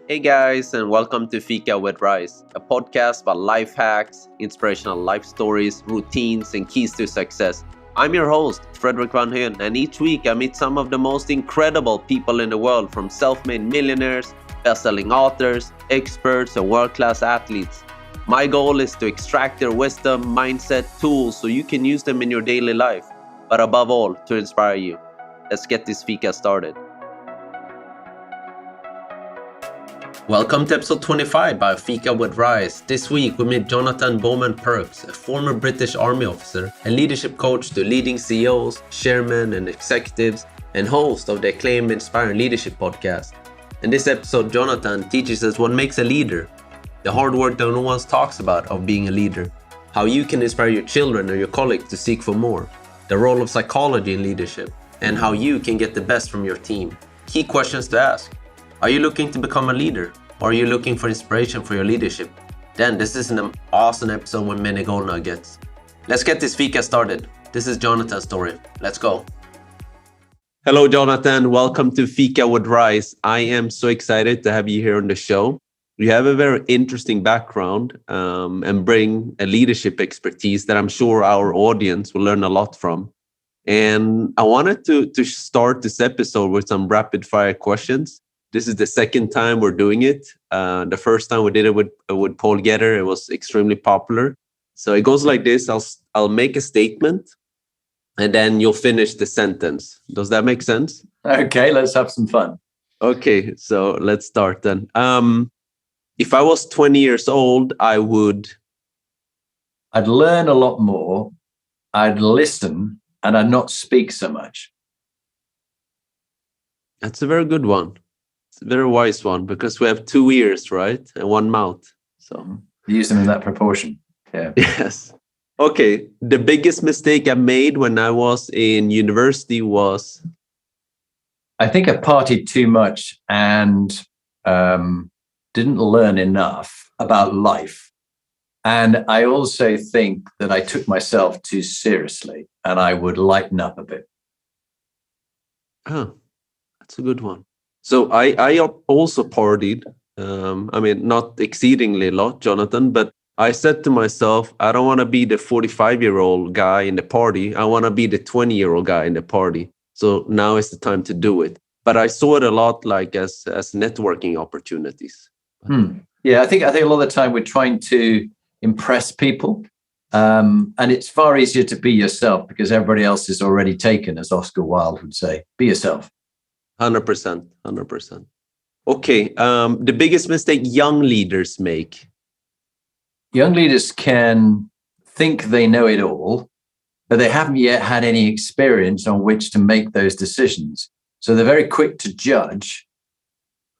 Hey guys, and welcome to Fika with Rice, a podcast about life hacks, inspirational life stories, routines, and keys to success. I'm your host, Fredrik, and each week I meet some of the most incredible people in the world, from self-made millionaires, best-selling authors, experts, and world-class athletes. My goal is to extract their wisdom, mindset, tools so you can use them in your daily life, but above all, to inspire you. Let's get this Fika started. Welcome to episode 25 by Fika with Rice. This week we meet Jonathan Bowman-Perks, a former British Army officer and leadership coach to leading CEOs, chairmen and executives, and host of the acclaimed Inspiring Leadership podcast. In this episode, Jonathan teaches us what makes a leader, the hard work that no one talks about of being a leader, how you can inspire your children or your colleagues to seek for more, the role of psychology in leadership, and how you can get the best from your team. Key questions to ask. Are you looking to become a leader? Or are you looking for inspiration for your leadership? Then this is an awesome episode with many gold nuggets. Let's get this Fika started. This is Jonathan's story. Let's go. Hello, Jonathan. Welcome to Fika with Rice. I am so excited to have you here on the show. You have a very interesting background and bring a leadership expertise that I'm sure our audience will learn a lot from. And I wanted to start this episode with some rapid fire questions. This is the second time we're doing it. The first time we did it with Paul Getter, it was extremely popular. So it goes like this. I'll make a statement and then you'll finish the sentence. Does that make sense? Okay, let's have some fun. Okay, so let's start then. If I was 20 years old, I'd learn a lot more. I'd listen and I'd not speak so much. That's a very good one. It's a very wise one because we have 2 ears, right? And 1 mouth. So use them in that proportion. Yeah. Yes. Okay. The biggest mistake I made when I was in university was? I think I partied too much and didn't learn enough about life. And I also think that I took myself too seriously and I would lighten up a bit. Oh, that's a good one. So I also partied. Not exceedingly a lot, Jonathan, but I said to myself, I don't want to be the 45-year-old guy in the party. I want to be the 20-year-old guy in the party. So now is the time to do it. But I saw it a lot like as networking opportunities. Yeah, I think a lot of the time we're trying to impress people. And it's far easier to be yourself because everybody else is already taken, as Oscar Wilde would say. Be yourself. 100%. Okay. The biggest mistake young leaders make. Young leaders can think they know it all, but they haven't yet had any experience on which to make those decisions. So they're very quick to judge,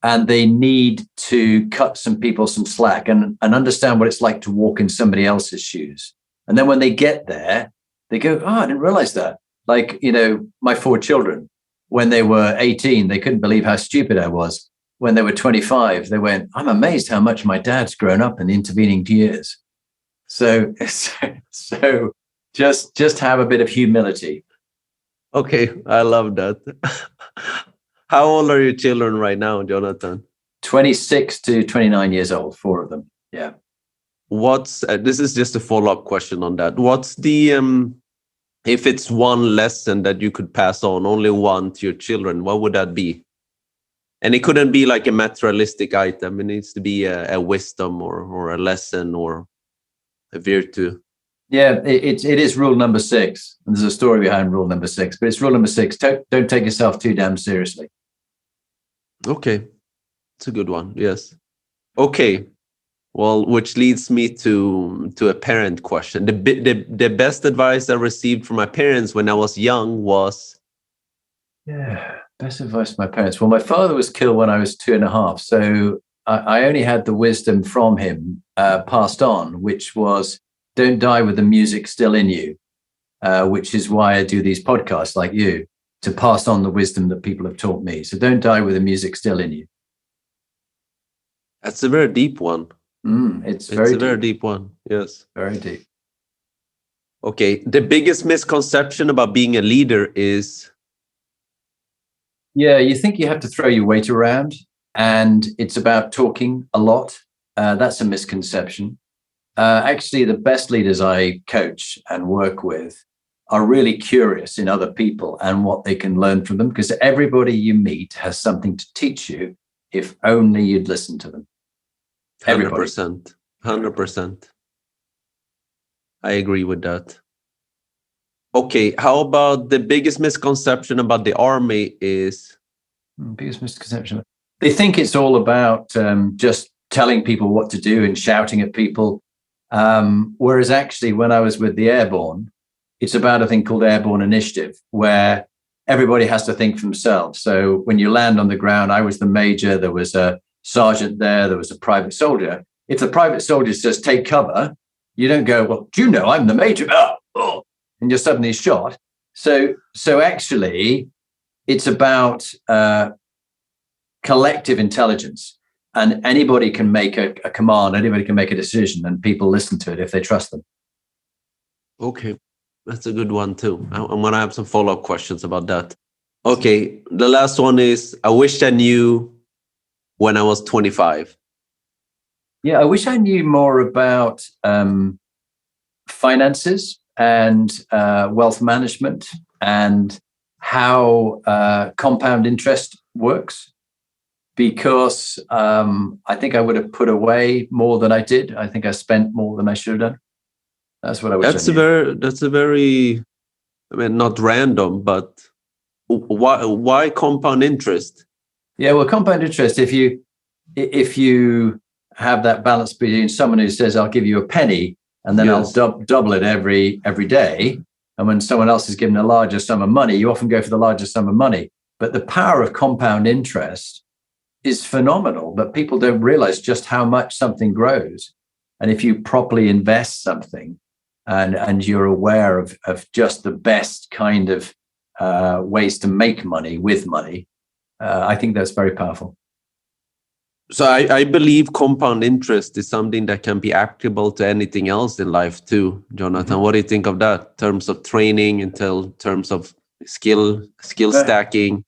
and they need to cut some people some slack and understand what it's like to walk in somebody else's shoes. And then when they get there, they go, oh, I didn't realize that. Like, my 4 children. When they were 18, they couldn't believe how stupid I was. When they were 25, they went, I'm amazed how much my dad's grown up in the intervening years. So just have a bit of humility. Okay, I love that. How old are your children right now, Jonathan? 26 to 29 years old, 4 of them. Yeah. This is just a follow-up question on that. What's the if it's one lesson that you could pass on, only one to your children, what would that be? And it couldn't be like a materialistic item. It needs to be a wisdom or a lesson or a virtue. Yeah, it is rule number 6. And there's a story behind rule number 6, but it's rule number 6. Don't take yourself too damn seriously. Okay. It's a good one. Yes. Okay. Well, which leads me to a parent question. The best advice I received from my parents when I was young was? Yeah, best advice from my parents. Well, my father was killed when I was 2.5. So I only had the wisdom from him passed on, which was don't die with the music still in you, which is why I do these podcasts like you, to pass on the wisdom that people have taught me. So don't die with the music still in you. That's a very deep one. It's a very deep one. Yes. Very deep. Okay. The biggest misconception about being a leader is? Yeah, you think you have to throw your weight around. and it's about talking a lot. That's a misconception. Actually, the best leaders I coach and work with are really curious in other people and what they can learn from them, because everybody you meet has something to teach you if only you'd listen to them. Everybody. 100%. 100%. I agree with that. Okay, how about the biggest misconception about the army is? Biggest misconception. They think it's all about just telling people what to do and shouting at people. Whereas actually, when I was with the Airborne, it's about a thing called Airborne Initiative, where everybody has to think for themselves. So when you land on the ground, I was the major, there was a sergeant there was a private soldier. If the private soldier says, take cover, you don't go, well, do you know I'm the major? And you're suddenly shot. So actually, it's about collective intelligence. And anybody can make a command, anybody can make a decision, and people listen to it if they trust them. Okay, that's a good one too. I'm going to have some follow-up questions about that. Okay, the last one is, I wish I knew when I was 25. Yeah, I wish I knew more about finances and wealth management and how compound interest works. Because I think I would have put away more than I did. I think I spent more than I should have done. That's what I wish. That's a very, I mean, not random, but why compound interest? Yeah, well, compound interest. If you have that balance between someone who says, "I'll give you a penny," and then I'll double it every day, and when someone else is given a larger sum of money, you often go for the larger sum of money. But the power of compound interest is phenomenal, but people don't realize just how much something grows. And if you properly invest something and you're aware of just the best kind of ways to make money with money, I think that's very powerful. So I believe compound interest is something that can be applicable to anything else in life too, Jonathan. Mm-hmm. What do you think of that in terms of training, in terms of skill stacking?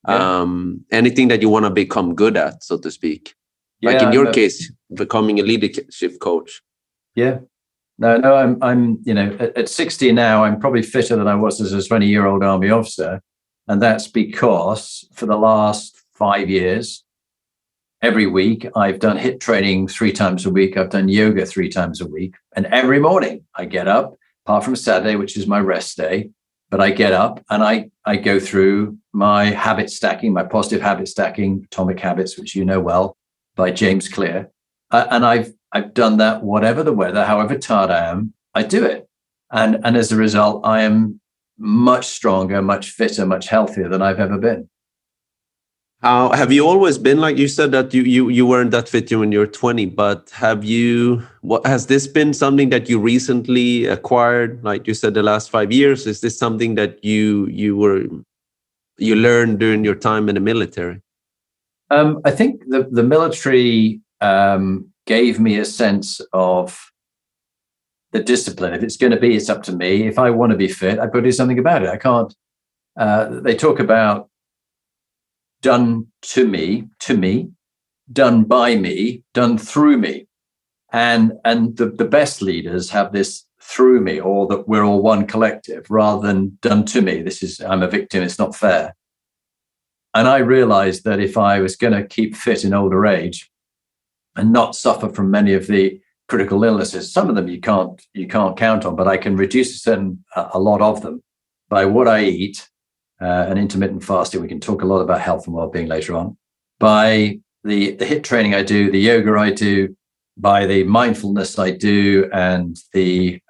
Yeah. Anything that you want to become good at, so to speak. Yeah, like in your case, becoming a leadership coach. Yeah. No, I'm at 60 now, I'm probably fitter than I was as a 20-year-old Army officer. And that's because for the last 5 years, every week, I've done HIIT training 3 times a week. I've done yoga 3 times a week. And every morning I get up, apart from Saturday, which is my rest day, but I get up and I go through my habit stacking, my positive habit stacking, Atomic Habits, which you know well, by James Clear. And I've done that, whatever the weather, however tired I am, I do it. And as a result, I am much stronger, much fitter, much healthier than I've ever been. Have you always been, like you said, that you weren't that fit when you were 20, but has this been something that you recently acquired, like you said, the last 5 years? Is this something that you learned during your time in the military? I think the military gave me a sense of the discipline. If it's going to be, it's up to me. If I want to be fit, I've got to do something about it. I can't. They talk about done to me, done by me, done through me. And the best leaders have this through me, or that we're all one collective, rather than done to me. I'm a victim, it's not fair. And I realized that if I was going to keep fit in older age and not suffer from many of the critical illnesses, some of them you can't count on, but I can reduce a lot of them by what I eat, and intermittent fasting. We can talk a lot about health and well-being later on. By the HIIT training I do, the yoga I do, by the mindfulness I do, and the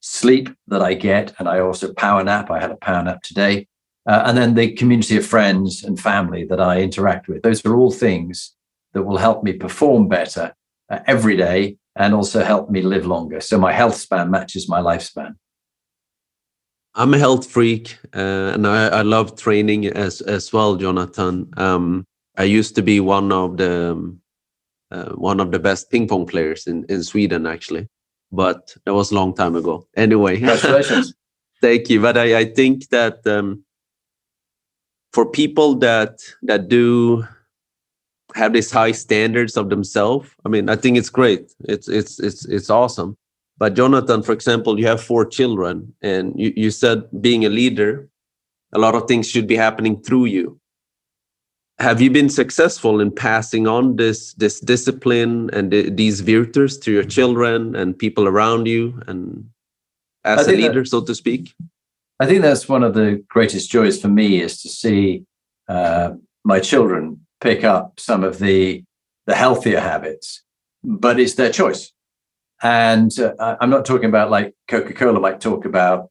sleep that I get, and I also power nap. I had a power nap today. And then the community of friends and family that I interact with. Those are all things that will help me perform better every day and also help me live longer. So my health span matches my lifespan. I'm a health freak, and I love training as well, Jonathan. I used to be one of the best ping pong players in Sweden, actually, but that was a long time ago. Anyway, congratulations. Thank you. But I think that for people that do have these high standards of themselves. I mean, I think it's great. It's awesome. But Jonathan, for example, you have 4 children, and you said being a leader, a lot of things should be happening through you. Have you been successful in passing on this discipline and these virtues to your children and people around you, and as a leader, so to speak? I think that's one of the greatest joys for me, is to see my children pick up some of the healthier habits, but it's their choice. And I'm not talking about like Coca-Cola might talk about,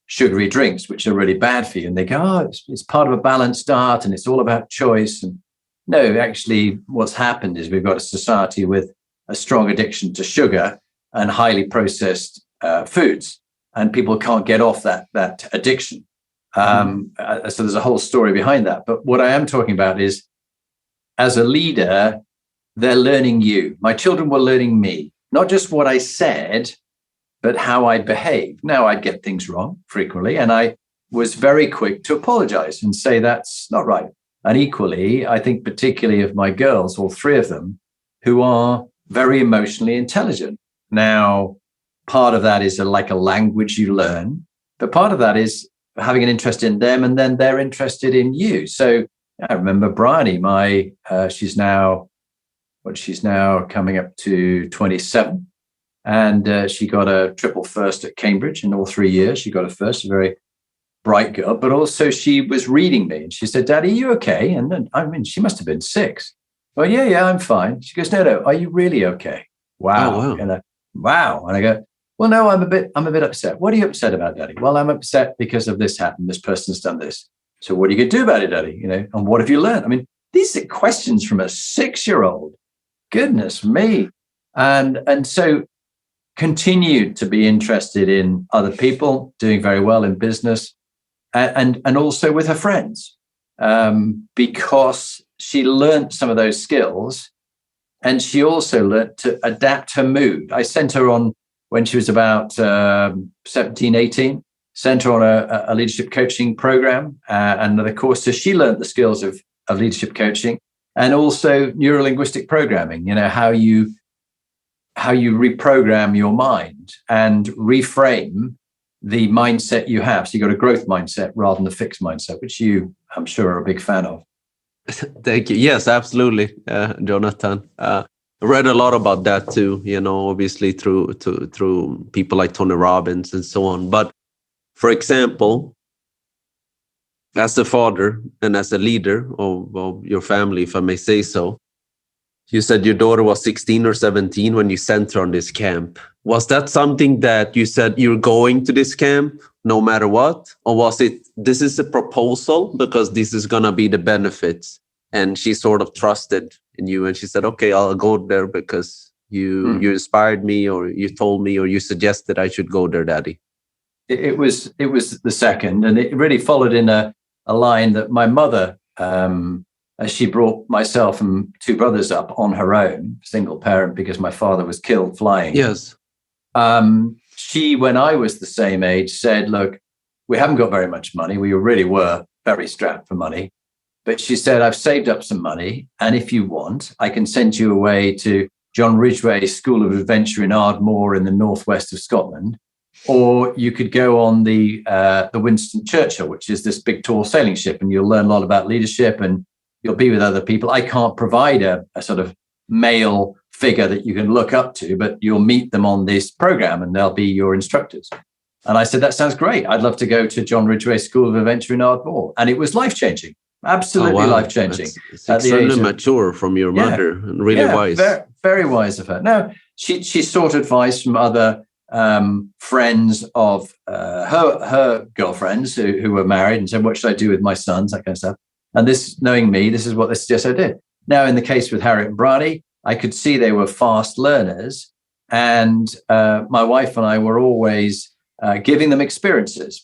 sugary drinks, which are really bad for you. And they go, oh, it's part of a balanced diet and it's all about choice. And no, actually, what's happened is we've got a society with a strong addiction to sugar and highly processed foods, and people can't get off that addiction. So there's a whole story behind that. But what I am talking about is, as a leader, they're learning you. My children were learning me, not just what I said, but how I behave. Now, I'd get things wrong frequently, and I was very quick to apologize and say that's not right. And equally, I think particularly of my girls, all 3 of them, who are very emotionally intelligent. Now, part of that is like a language you learn, but part of that is having an interest in them, and then they're interested in you. So I remember Bryony, she's now coming up to 27. And she got a triple first at Cambridge in all 3 years. She got a first, a very bright girl. But also she was reading me. And she said, Daddy, are you okay? And then, she must have been 6. Well, yeah, I'm fine. She goes, no, are you really okay? Wow. Oh, wow. Wow. And I go, well, no, I'm a bit upset. What are you upset about, Daddy? Well, I'm upset because of this happened. This person's done this. So what are you going to do about it, Daddy? And what have you learned? These are questions from a 6-year-old. Goodness me. And so continued to be interested in other people, doing very well in business, and also with her friends, because she learned some of those skills, and she also learned to adapt her mood. I sent her on, when she was about 17, 18, sent her on a leadership coaching program and another course. So she learned the skills of leadership coaching, and also neuro-linguistic programming, how you reprogram your mind and reframe the mindset you have. So you got a growth mindset rather than a fixed mindset, which you, I'm sure, are a big fan of. Thank you. Yes, absolutely, Jonathan. I read a lot about that too, obviously through people like Tony Robbins and so on. But for example, as a father and as a leader of your family, if I may say so, you said your daughter was 16 or 17 when you sent her on this camp. Was that something that you said you're going to this camp no matter what? Or was it, this is a proposal because this is going to be the benefits? And she sort of trusted in you and she said, okay, I'll go there because you inspired me, or you told me, or you suggested I should go there, Daddy. It was the second. And it really followed in a line that my mother, as she brought myself and 2 brothers up on her own, single parent, because my father was killed flying. Yes. She, when I was the same age, said, look, we haven't got very much money. We really were very strapped for money. But she said, I've saved up some money, and if you want, I can send you away to John Ridgway School of Adventure in Ardmore in the northwest of Scotland. Or you could go on the Winston Churchill, which is this big, tall sailing ship, and you'll learn a lot about leadership and you'll be with other people. I can't provide a sort of male figure that you can look up to, but you'll meet them on this program and they'll be your instructors. And I said, that sounds great. I'd love to go to John Ridgway School of Adventure in Ardmore. And it was life-changing, absolutely life-changing. It's extremely mature from your mother, and really wise. Very wise of her. Now, she sought advice from other friends of her girlfriends who were married, and said, what should I do with my sons, that kind of stuff. And this, knowing me, this is what they suggest I did. Now, in the case with Harriet and Bryony, I could see they were fast learners. And my wife and I were always giving them experiences.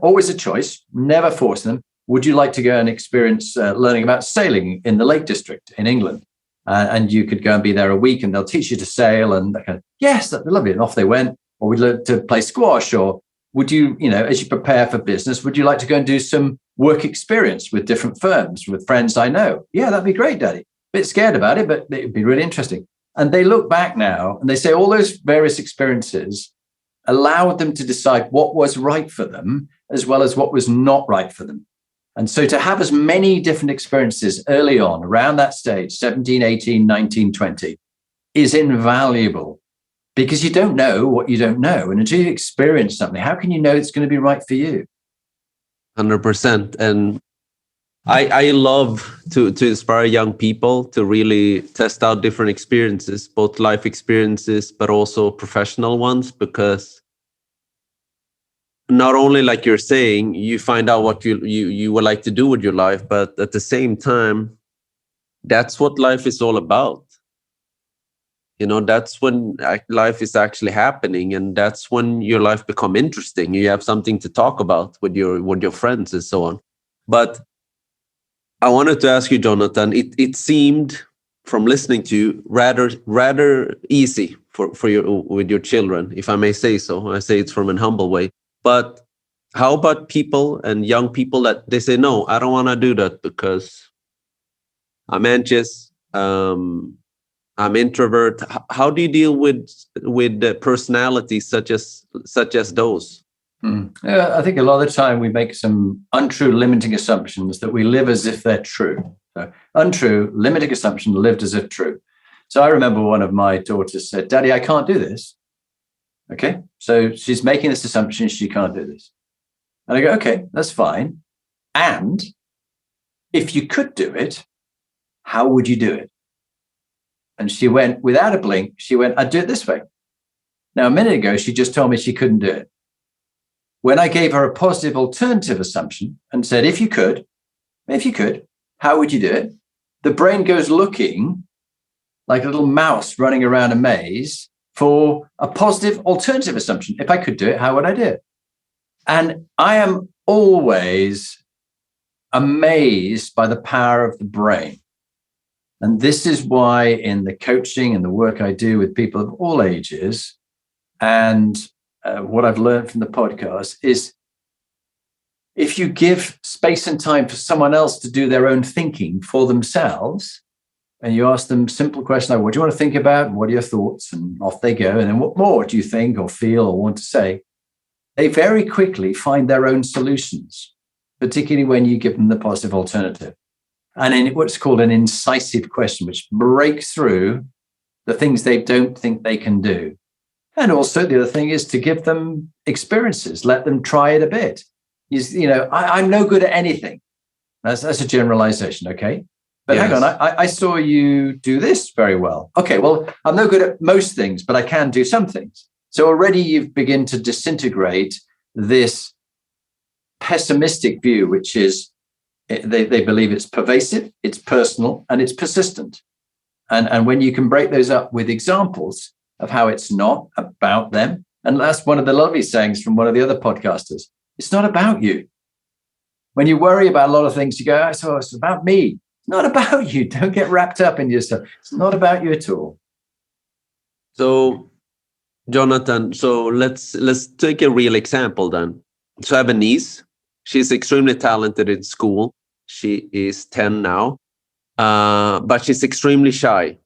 Always a choice, never forcing them. Would you like to go and experience learning about sailing in the Lake District in England? And you could go and be there a week and they'll teach you to sail. And that kind of, yes, that'd be lovely. And off they went. Or we'd learn to play squash. Or would you, as you prepare for business, would you like to go and do some work experience with different firms, with friends I know? Yeah, that'd be great, Daddy. bit scared about it, but it'd be really interesting. And they look back now and they say all those various experiences allowed them to decide what was right for them as well as what was not right for them. And so to have as many different experiences early on around that stage, 17, 18, 19, 20, is invaluable because you don't know what you don't know. And until you experience something, how can you know it's going to be right for you? 100%. And I love to inspire young people to really test out different experiences, both life experiences, but also professional ones, because not only, like you're saying, you find out what you would like to do with your life, but at the same time, that's what life is all about. That's when life is actually happening, and that's when your life become interesting. You have something to talk about with your friends and so on. But I wanted to ask you, Jonathan, it seemed from listening to you rather easy for your with your children, if I may say so. I say it's from an humble way. But how about people and young people that they say, no, I don't want to do that because I'm anxious, I'm introvert. How do you deal with personalities such as those? Yeah, I think a lot of the time we make some untrue limiting assumptions that we live as if they're true. So untrue limiting assumption lived as if true. So I remember one of my daughters said, "Daddy, I can't do this." Okay, so she's making this assumption she can't do this. And I go, okay, that's fine. And if you could do it, how would you do it? And she went, without a blink, I'd do it this way. Now, a minute ago, she just told me she couldn't do it. When I gave her a positive alternative assumption and said, if you could, how would you do it? The brain goes looking like a little mouse running around a maze for a positive alternative assumption. If I could do it, how would I do it? And I am always amazed by the power of the brain. And this is why in the coaching and the work I do with people of all ages, and what I've learned from the podcast is if you give space and time for someone else to do their own thinking for themselves, and you ask them simple questions like, what do you want to think about? What are your thoughts? And off they go. And then what more do you think or feel or want to say? They very quickly find their own solutions, particularly when you give them the positive alternative. And in what's called an incisive question, which breaks through the things they don't think they can do. And also the other thing is to give them experiences, let them try it a bit. I'm no good at anything. That's a generalization, okay? But yes. Hang on, I saw you do this very well. Okay, well, I'm no good at most things, but I can do some things. So already you've begun to disintegrate this pessimistic view, which is they believe it's pervasive, it's personal, and it's persistent. And when you can break those up with examples of how it's not about them, and that's one of the lovely sayings from one of the other podcasters, it's not about you. When you worry about a lot of things, you go, so it's about me. It's not about you. Don't get wrapped up in yourself. It's not about you at all. So, Jonathan, let's take a real example then. So I have a niece. She's extremely talented in school. She is 10 now, but she's extremely shy.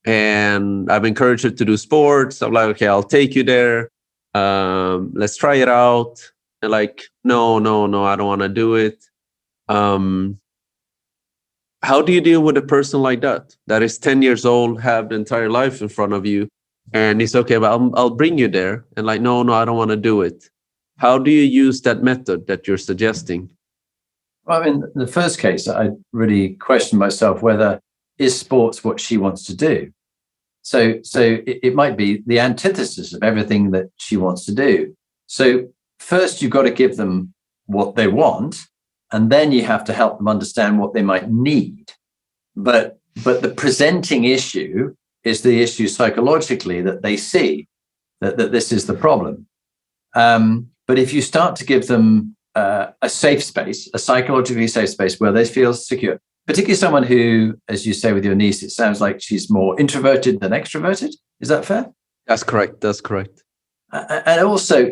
And I've encouraged her to do sports. I'm like, okay, I'll take you there. Let's try it out. And like, no, I don't want to do it. How do you deal with a person like that is 10 years old, have the entire life in front of you, and it's okay, but I'll bring you there. And like, no, I don't want to do it. How do you use that method that you're suggesting? Well, I mean, the first case, I really question myself whether is sports what she wants to do. So it might be the antithesis of everything that she wants to do. So first, you've got to give them what they want, and then you have to help them understand what they might need. But the presenting issue is the issue psychologically that they see, that this is the problem. But if you start to give them a safe space, a psychologically safe space where they feel secure, particularly someone who, as you say with your niece, it sounds like she's more introverted than extroverted. Is that fair? That's correct. And also,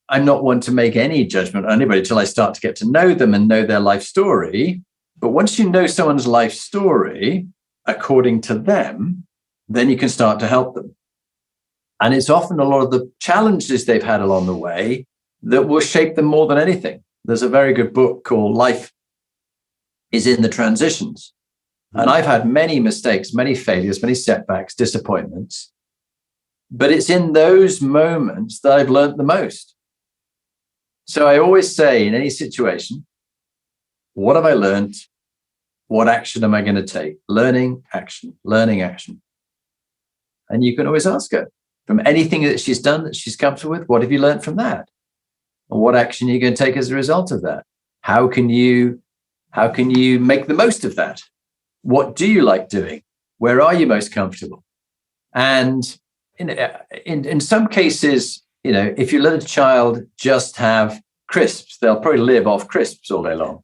I'm not one to make any judgment on anybody until I start to get to know them and know their life story. But once you know someone's life story according to them, then you can start to help them. And it's often a lot of the challenges they've had along the way that will shape them more than anything. There's a very good book called Life is in the Transitions. And I've had many mistakes, many failures, many setbacks, disappointments. But it's in those moments that I've learned the most. So I always say in any situation, what have I learned? What action am I going to take? Learning, action, learning, action. And you can always ask her from anything that she's done that she's comfortable with, what have you learned from that? And what action are you going to take as a result of that? How can you make the most of that? What do you like doing? Where are you most comfortable? And in some cases, if you let a child just have crisps, they'll probably live off crisps all day long.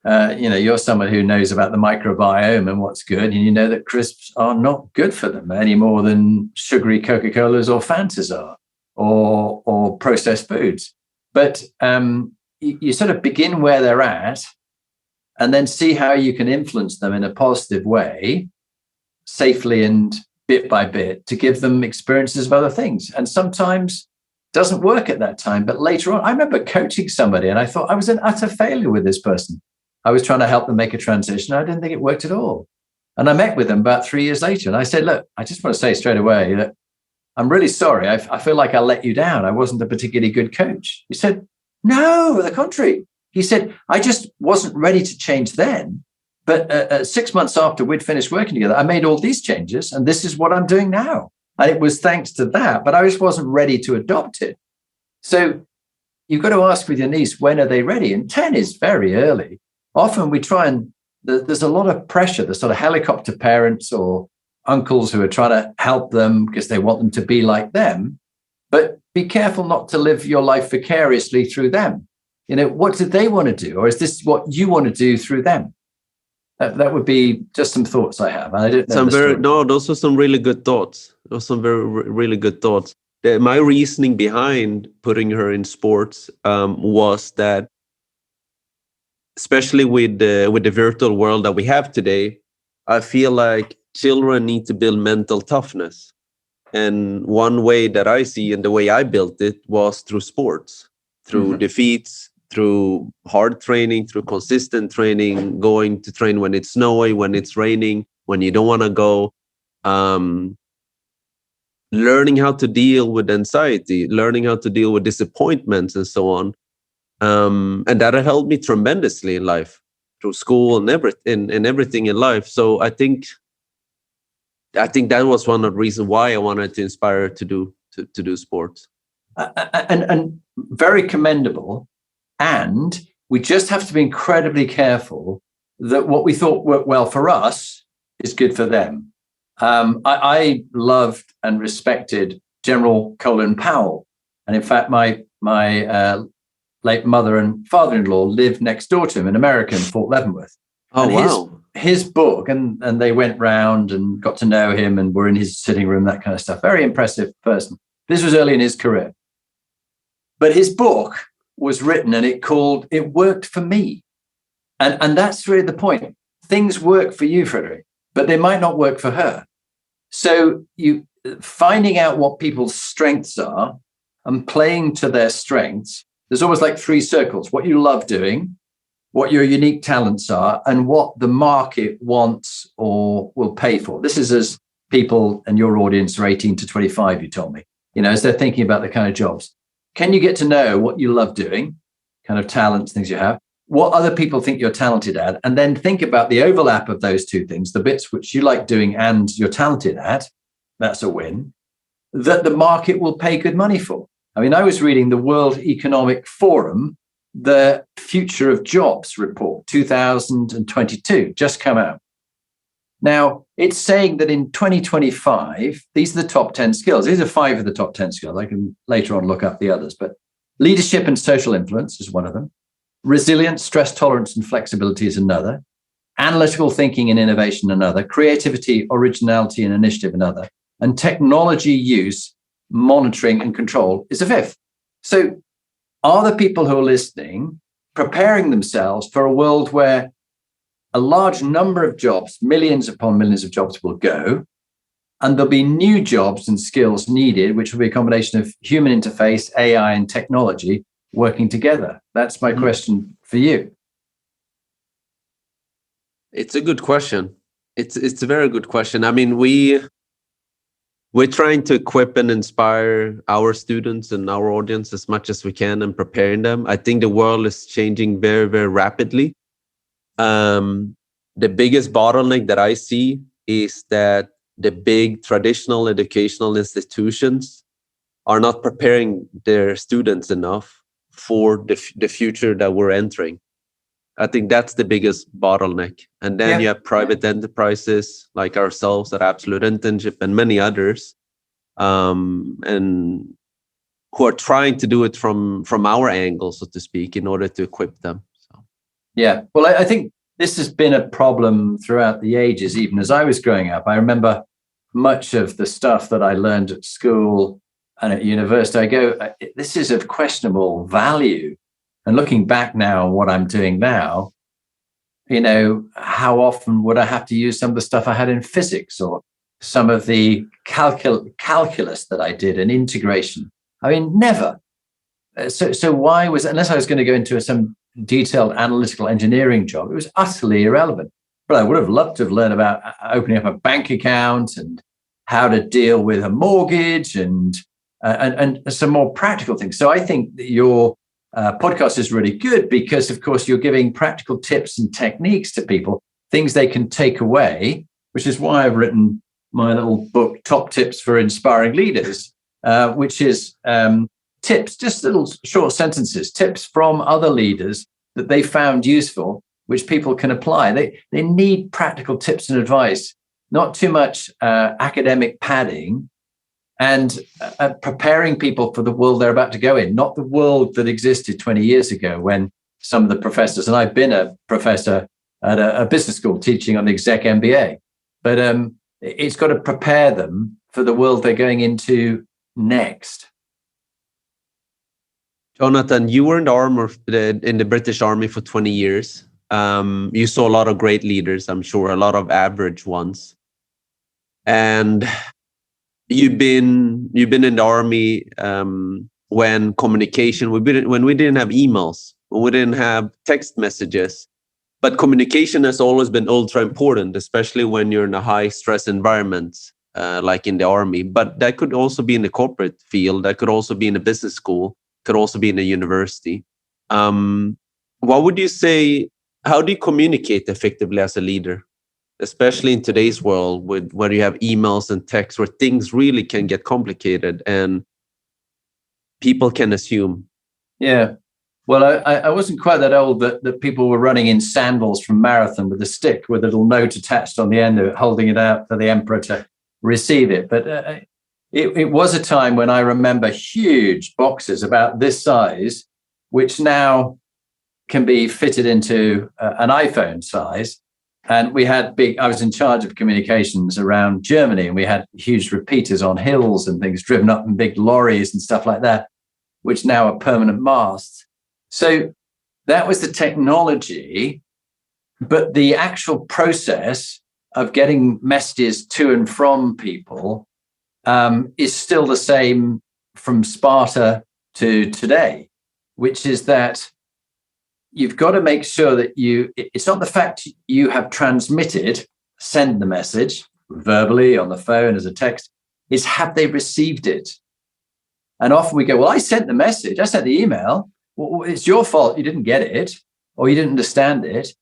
You're someone who knows about the microbiome and what's good, and you know that crisps are not good for them any more than sugary Coca-Colas or Fantas are, or processed foods. But you sort of begin where they're at, and then see how you can influence them in a positive way, safely and bit by bit, to give them experiences of other things. And sometimes doesn't work at that time, but later on, I remember coaching somebody and I thought I was an utter failure with this person. I was trying to help them make a transition. I didn't think it worked at all. And I met with them about 3 years later. And I said, look, I just want to say straight away that I'm really sorry. I feel like I let you down. I wasn't a particularly good coach. He said, no, the contrary. He said, I just wasn't ready to change then. But 6 months after we'd finished working together, I made all these changes. And this is what I'm doing now. And it was thanks to that. But I just wasn't ready to adopt it. So you've got to ask with your niece, when are they ready? And 10 is very early. Often we try and there's a lot of pressure. There's sort of helicopter parents or uncles who are trying to help them because they want them to be like them. But be careful not to live your life vicariously through them. What do they want to do? Or is this what you want to do through them? That would be just some thoughts I have. I don't know. Those are some really good thoughts. Those are some very, really good thoughts. My reasoning behind putting her in sports was that, especially with the virtual world that we have today, I feel like children need to build mental toughness. And one way that I see and the way I built it was through sports, through defeats, through hard training, through consistent training, going to train when it's snowy, when it's raining, when you don't want to go, learning how to deal with anxiety, learning how to deal with disappointments and so on. And that helped me tremendously in life, through school and everything in life. So I think that was one of the reasons why I wanted to inspire her to do sports. And very commendable. And we just have to be incredibly careful that what we thought worked well for us is good for them. I loved and respected General Colin Powell. And in fact, my late mother and father-in-law lived next door to him in America, in Fort Leavenworth. Oh, and wow. His book, and they went round and got to know him and were in his sitting room, that kind of stuff. Very impressive person. This was early in his career. But his book was written and it worked for me. And that's really the point. Things work for you, Fredrik, but they might not work for her. So you finding out what people's strengths are and playing to their strengths. There's almost like 3 circles: what you love doing, what your unique talents are, and what the market wants or will pay for. This is as people in your audience are 18 to 25, you told me, as they're thinking about the kind of jobs. Can you get to know what you love doing, kind of talents, things you have, what other people think you're talented at, and then think about the overlap of those 2 things, the bits which you like doing and you're talented at, that's a win, that the market will pay good money for. I mean, I was reading the World Economic Forum, the Future of Jobs report, 2022, just come out. Now, it's saying that in 2025, these are the top 10 skills. These are 5 of the top 10 skills. I can later on look up the others, but leadership and social influence is one of them. Resilience, stress tolerance, and flexibility is another. Analytical thinking and innovation, another. Creativity, originality, and initiative, another. And technology use, monitoring, and control is a 5th. So are the people who are listening preparing themselves for a world where a large number of jobs, millions upon millions of jobs will go, and there'll be new jobs and skills needed, which will be a combination of human interface, AI, and technology working together. That's my question for you. It's a good question. It's a very good question. I mean, we're trying to equip and inspire our students and our audience as much as we can and preparing them. I think the world is changing very, very rapidly. The biggest bottleneck that I see is that the big traditional educational institutions are not preparing their students enough for the future that we're entering. I think that's the biggest bottleneck. And then you have private enterprises like ourselves at Absolute Internship and many others, and who are trying to do it from our angle, so to speak, in order to equip them. So. Yeah, well, I think this has been a problem throughout the ages. Even as I was growing up, I remember much of the stuff that I learned at school and at university. This is of questionable value. And looking back now on what I'm doing now, how often would I have to use some of the stuff I had in physics or some of the calculus that I did and integration? I mean, never. So why unless I was going to go into some detailed analytical engineering job, it was utterly irrelevant. But I would have loved to have learned about opening up a bank account and how to deal with a mortgage and some more practical things. So I think that your podcast is really good because, of course, you're giving practical tips and techniques to people, things they can take away, which is why I've written my little book, Top Tips for Inspiring Leaders, which is tips, just little short sentences, tips from other leaders that they found useful, which people can apply. They need practical tips and advice, not too much academic padding, and preparing people for the world they're about to go in, not the world that existed 20 years ago when some of the professors, and I've been a professor at a business school teaching on the exec MBA, but it's got to prepare them for the world they're going into next. Jonathan, you were in the British Army for 20 years. You saw a lot of great leaders, I'm sure, a lot of average ones. And you've been in the Army when communication, when we didn't have emails, when we didn't have text messages. But communication has always been ultra important, especially when you're in a high stress environment, like in the Army. But that could also be in the corporate field. That could also be in a business school. Could also be in a university. What would you say? How do you communicate effectively as a leader, especially in today's world where you have emails and texts where things really can get complicated and people can assume? Yeah. Well, I wasn't quite that old that people were running in sandals from marathon with a stick with a little note attached on the end of it, holding it out for the emperor to receive it. But it was a time when I remember huge boxes about this size, which now can be fitted into an iPhone size. And we had I was in charge of communications around Germany, and we had huge repeaters on hills and things driven up in big lorries and stuff like that, which now are permanent masts. So that was the technology, but the actual process of getting messages to and from people is still the same from Sparta to today, which is that you've got to make sure that it's not the fact you have transmitted, send the message verbally on the phone as a text, is have they received it? And often we go, well, I sent the message, I sent the email. Well, it's your fault you didn't get it or you didn't understand it.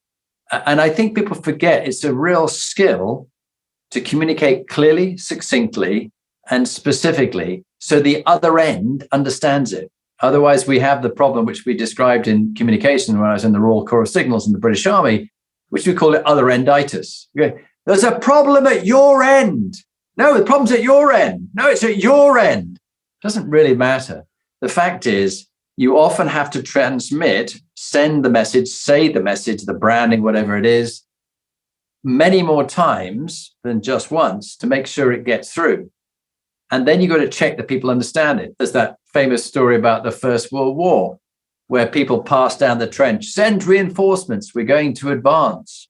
And I think people forget it's a real skill to communicate clearly, succinctly, and specifically so the other end understands it. Otherwise, we have the problem which we described in communication when I was in the Royal Corps of Signals in the British Army, which we call it other enditis. Okay. There's a problem at your end. No, the problem's at your end. No, it's at your end. It doesn't really matter. The fact is, you often have to transmit, send the message, say the message, the branding, whatever it is, many more times than just once to make sure it gets through. And then you got to check that people understand it. There's that famous story about the First World War, where people passed down the trench, send reinforcements, we're going to advance.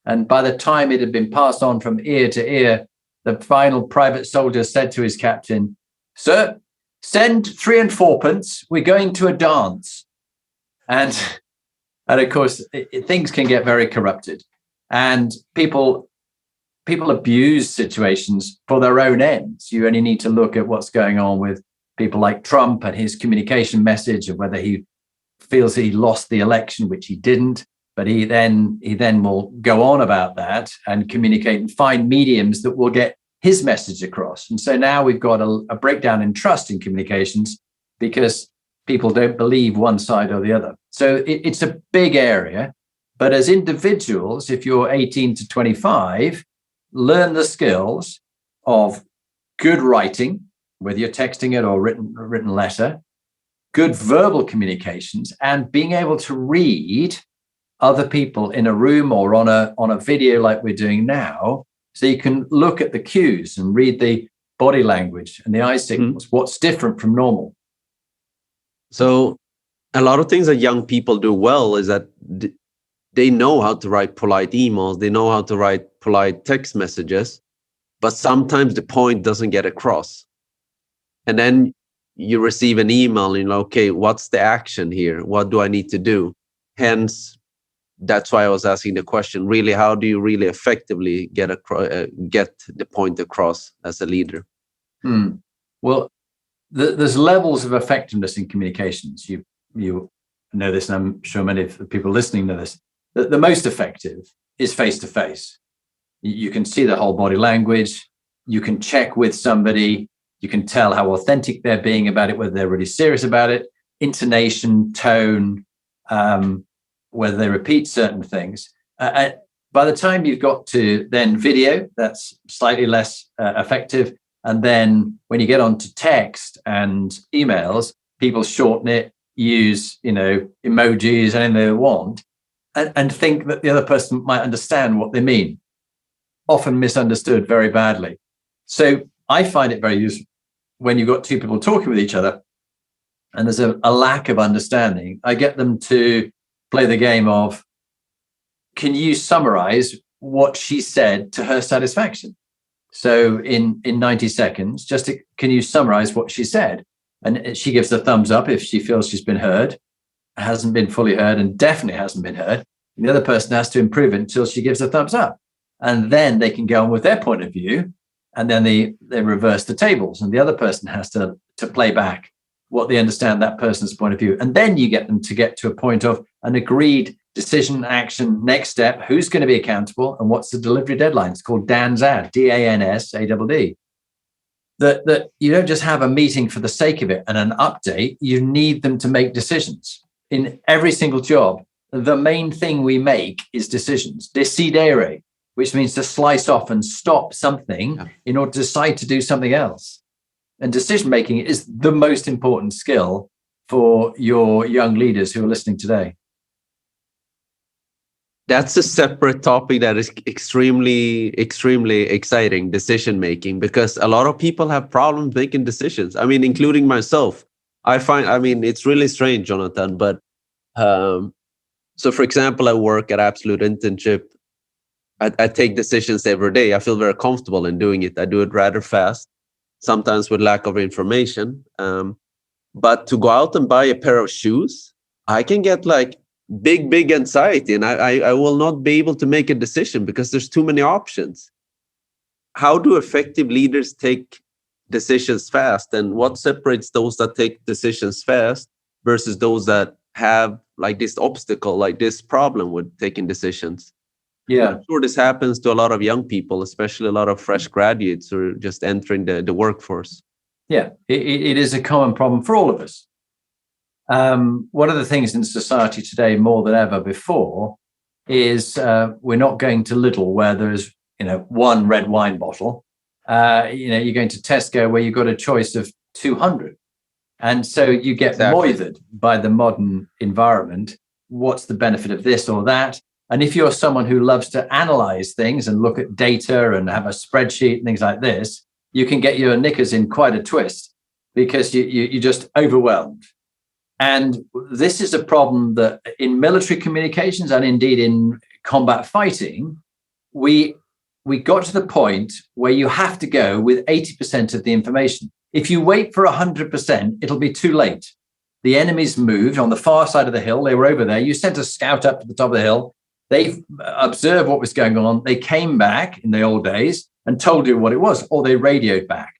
And by the time it had been passed on from ear to ear, the final private soldier said to his captain, "Sir, send 3 and 4 pence. We're going to a dance." And of course, things can get very corrupted, and people abuse situations for their own ends. You only need to look at what's going on with people like Trump and his communication message of whether he feels he lost the election, which he didn't, but he then will go on about that and communicate and find mediums that will get his message across. And so now we've got a breakdown in trust in communications because people don't believe one side or the other. So it's a big area. But as individuals, if you're 18 to 25, learn the skills of good writing, whether you're texting it or written letter, good verbal communications, and being able to read other people in a room or on a video like we're doing now, so you can look at the cues and read the body language and the eye signals, what's different from normal. So a lot of things that young people do well is that they know how to write polite emails, they know how to write polite text messages, but sometimes the point doesn't get across. And then you receive an email and okay, what's the action here? What do I need to do? Hence, that's why I was asking the question, really, how do you really effectively get the point across as a leader? Well, there's levels of effectiveness in communications. You know this, and I'm sure many of the people listening know this. The most effective is face-to-face. You can see the whole body language. You can check with somebody. You can tell how authentic they're being about it, whether they're really serious about it, intonation, tone, whether they repeat certain things. By the time you've got to then video, that's slightly less effective. And then when you get onto text and emails, people shorten it, use, emojis, anything they want, and think that the other person might understand what they mean. Often misunderstood very badly. So I find it very useful when you've got two people talking with each other and there's a lack of understanding. I get them to play the game of, can you summarize what she said to her satisfaction? So in 90 seconds, can you summarize what she said? And she gives a thumbs up if she feels she's been heard, hasn't been fully heard, and definitely hasn't been heard. And the other person has to improve it until she gives a thumbs up. And then they can go on with their point of view. And then they reverse the tables. And the other person has to play back what they understand that person's point of view. And then you get them to get to a point of an agreed decision, action, next step, who's going to be accountable, and what's the delivery deadline. It's called DANSAD, DANSADD. That you don't just have a meeting for the sake of it and an update. You need them to make decisions. In every single job, the main thing we make is decisions. Decidere, which means to slice off and stop something in order to decide to do something else. And decision making is the most important skill for your young leaders who are listening today. That's a separate topic that is extremely, extremely exciting, decision making, because a lot of people have problems making decisions. I mean, including myself. It's really strange, Jonathan, but so for example, I work at Absolute Internship. I take decisions every day. I feel very comfortable in doing it. I do it rather fast, sometimes with lack of information. But to go out and buy a pair of shoes, I can get like big anxiety, and I will not be able to make a decision because there's too many options. How do effective leaders take decisions fast, and what separates those that take decisions fast versus those that have like this obstacle, like this problem with taking decisions? Yeah, I'm sure this happens to a lot of young people, especially a lot of fresh graduates who are just entering the workforce. Yeah, it is a common problem for all of us. One of the things in society today, more than ever before, is we're not going to Lidl where there's one red wine bottle. You're going to Tesco where you've got a choice of 200, and so you get moithered by the modern environment. What's the benefit of this or that? And if you're someone who loves to analyze things and look at data and have a spreadsheet and things like this, you can get your knickers in quite a twist because you're just overwhelmed. And this is a problem that in military communications and indeed in combat fighting we got to the point where you have to go with 80% of the information. If you wait for 100%, it'll be too late. The enemy's moved on the far side of the hill. They were over there. You sent a scout up to the top of the hill. They observed what was going on. They came back in the old days and told you what it was, or they radioed back.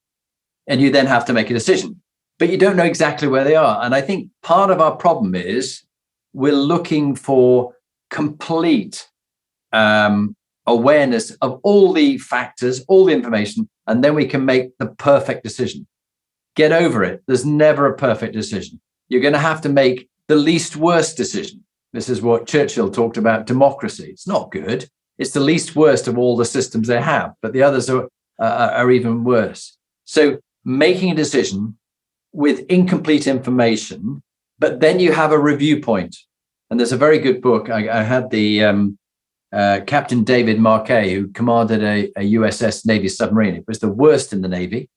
And you then have to make a decision. But you don't know exactly where they are. And I think part of our problem is we're looking for complete awareness of all the factors, all the information, and then we can make the perfect decision. Get over it. There's never a perfect decision. You're going to have to make the least worst decision. This is what Churchill talked about, democracy. It's not good. It's the least worst of all the systems they have, but the others are even worse. So making a decision with incomplete information, but then you have a review point. And there's a very good book. I had the Captain David Marquet, who commanded a USS Navy submarine. It was the worst in the Navy.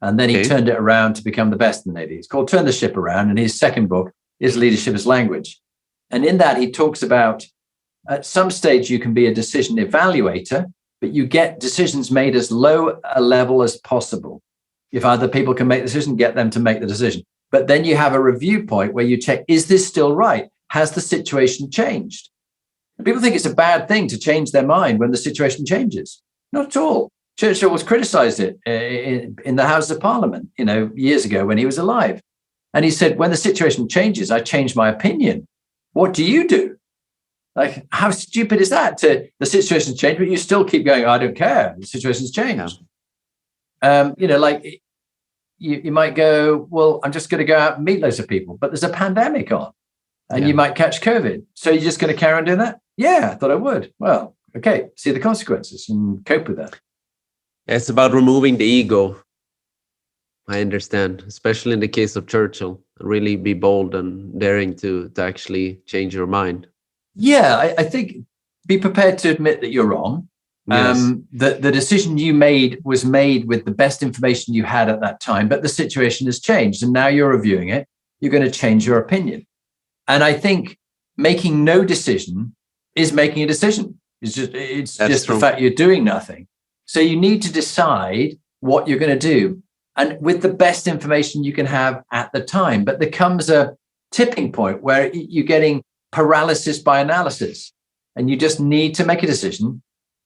And then he turned it around to become the best in the Navy. It's called Turn the Ship Around. And his second book is Leadership as Language. And in that, he talks about at some stage, you can be a decision evaluator, but you get decisions made as low a level as possible. If other people can make the decision, get them to make the decision. But then you have a review point where you check, is this still right? Has the situation changed? And people think it's a bad thing to change their mind when the situation changes. Not at all. Churchill was criticized it in the Houses of Parliament, years ago when he was alive. And he said, when the situation changes, I change my opinion. What do you do? Like, how stupid is that? The situation's changed, but you still keep going, I don't care. The situation's changed. You might go, well, I'm just going to go out and meet loads of people, but there's a pandemic on and you might catch COVID. So you're just going to carry on doing that? Yeah, I thought I would. Well, okay, see the consequences and cope with that. It's about removing the ego. I understand, especially in the case of Churchill, really be bold and daring to actually change your mind. Yeah, I think be prepared to admit that you're wrong. Yes. The decision you made was made with the best information you had at that time, but the situation has changed and now you're reviewing it. You're going to change your opinion. And I think making no decision is making a decision. It's just the fact you're doing nothing. So you need to decide what you're going to do, and with the best information you can have at the time. But there comes a tipping point where you're getting paralysis by analysis, and you just need to make a decision,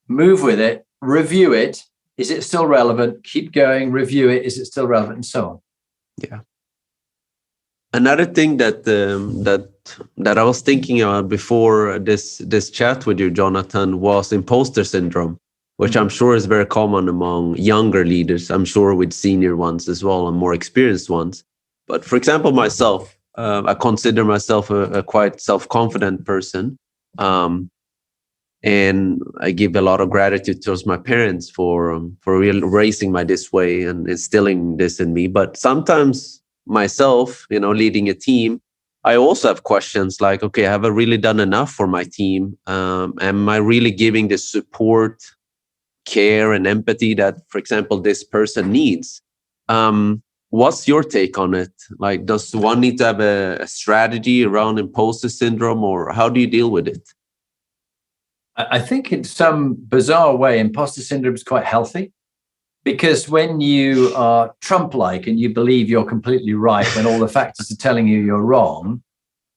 move with it, review it. Is it still relevant? Keep going, review it. Is it still relevant? And so on. Yeah. Another thing that I was thinking about before this chat with you, Jonathan, was imposter syndrome, which I'm sure is very common among younger leaders. I'm sure with senior ones as well and more experienced ones. But for example, myself, I consider myself a quite self-confident person. And I give a lot of gratitude towards my parents for raising me this way and instilling this in me. But sometimes myself, leading a team, I also have questions like, okay, have I really done enough for my team? Am I really giving the support, care, and empathy that, for example, this person needs? What's your take on it? Like, does one need to have a strategy around imposter syndrome, or how do you deal with it? I think in some bizarre way, imposter syndrome is quite healthy, because when you are Trump-like and you believe you're completely right when all the factors are telling you you're wrong,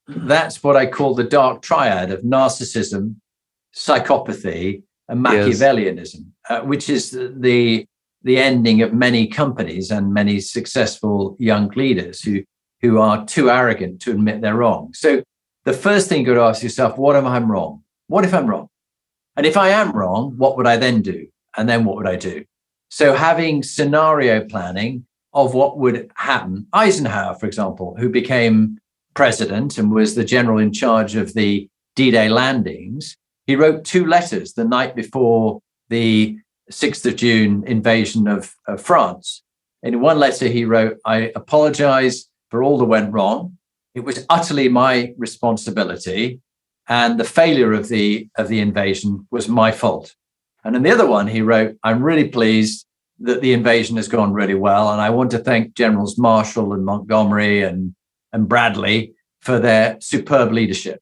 that's what I call the dark triad of narcissism, psychopathy, and Machiavellianism, which is the ending of many companies and many successful young leaders who are too arrogant to admit they're wrong. So the first thing you've got to ask yourself, what am I wrong? What if I'm wrong? And if I am wrong, what would I then do? And then what would I do? So having scenario planning of what would happen. Eisenhower, for example, who became president and was the general in charge of the D-Day landings, he wrote 2 letters the night before the 6th of June invasion of France. In one letter, he wrote, I apologize for all that went wrong. It was utterly my responsibility, and the failure of the invasion was my fault. And in the other one, he wrote, I'm really pleased that the invasion has gone really well, and I want to thank Generals Marshall and Montgomery and Bradley for their superb leadership.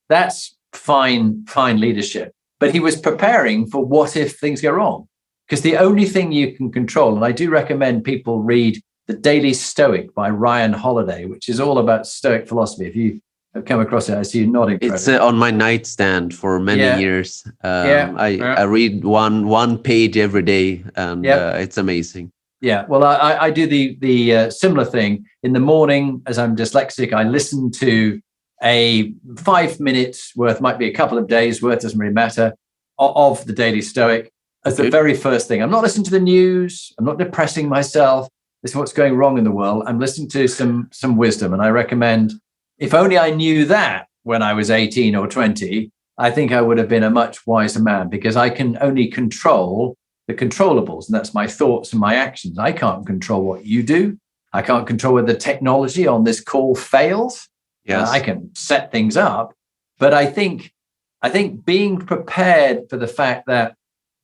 That's fine leadership. but he was preparing for what if things go wrong. Because the only thing you can control, and I do recommend people read The Daily Stoic by Ryan Holiday, which is all about Stoic philosophy. If you have come across it, I see you nodding. It's on my nightstand for many years. I read one page every day, and it's amazing. Yeah, well, I do the similar thing in the morning. As I'm dyslexic, I listen to a 5 minutes worth, might be a couple of days worth, doesn't really matter, of the Daily Stoic as the very first thing. I'm not listening to the news. I'm not depressing myself. This is what's going wrong in the world. I'm listening to some wisdom, and I recommend, if only I knew that when I was 18 or 20, I think I would have been a much wiser man, because I can only control the controllables, and that's my thoughts and my actions. I can't control what you do. I can't control whether the technology on this call fails. Yes. I can set things up, but I think being prepared for the fact that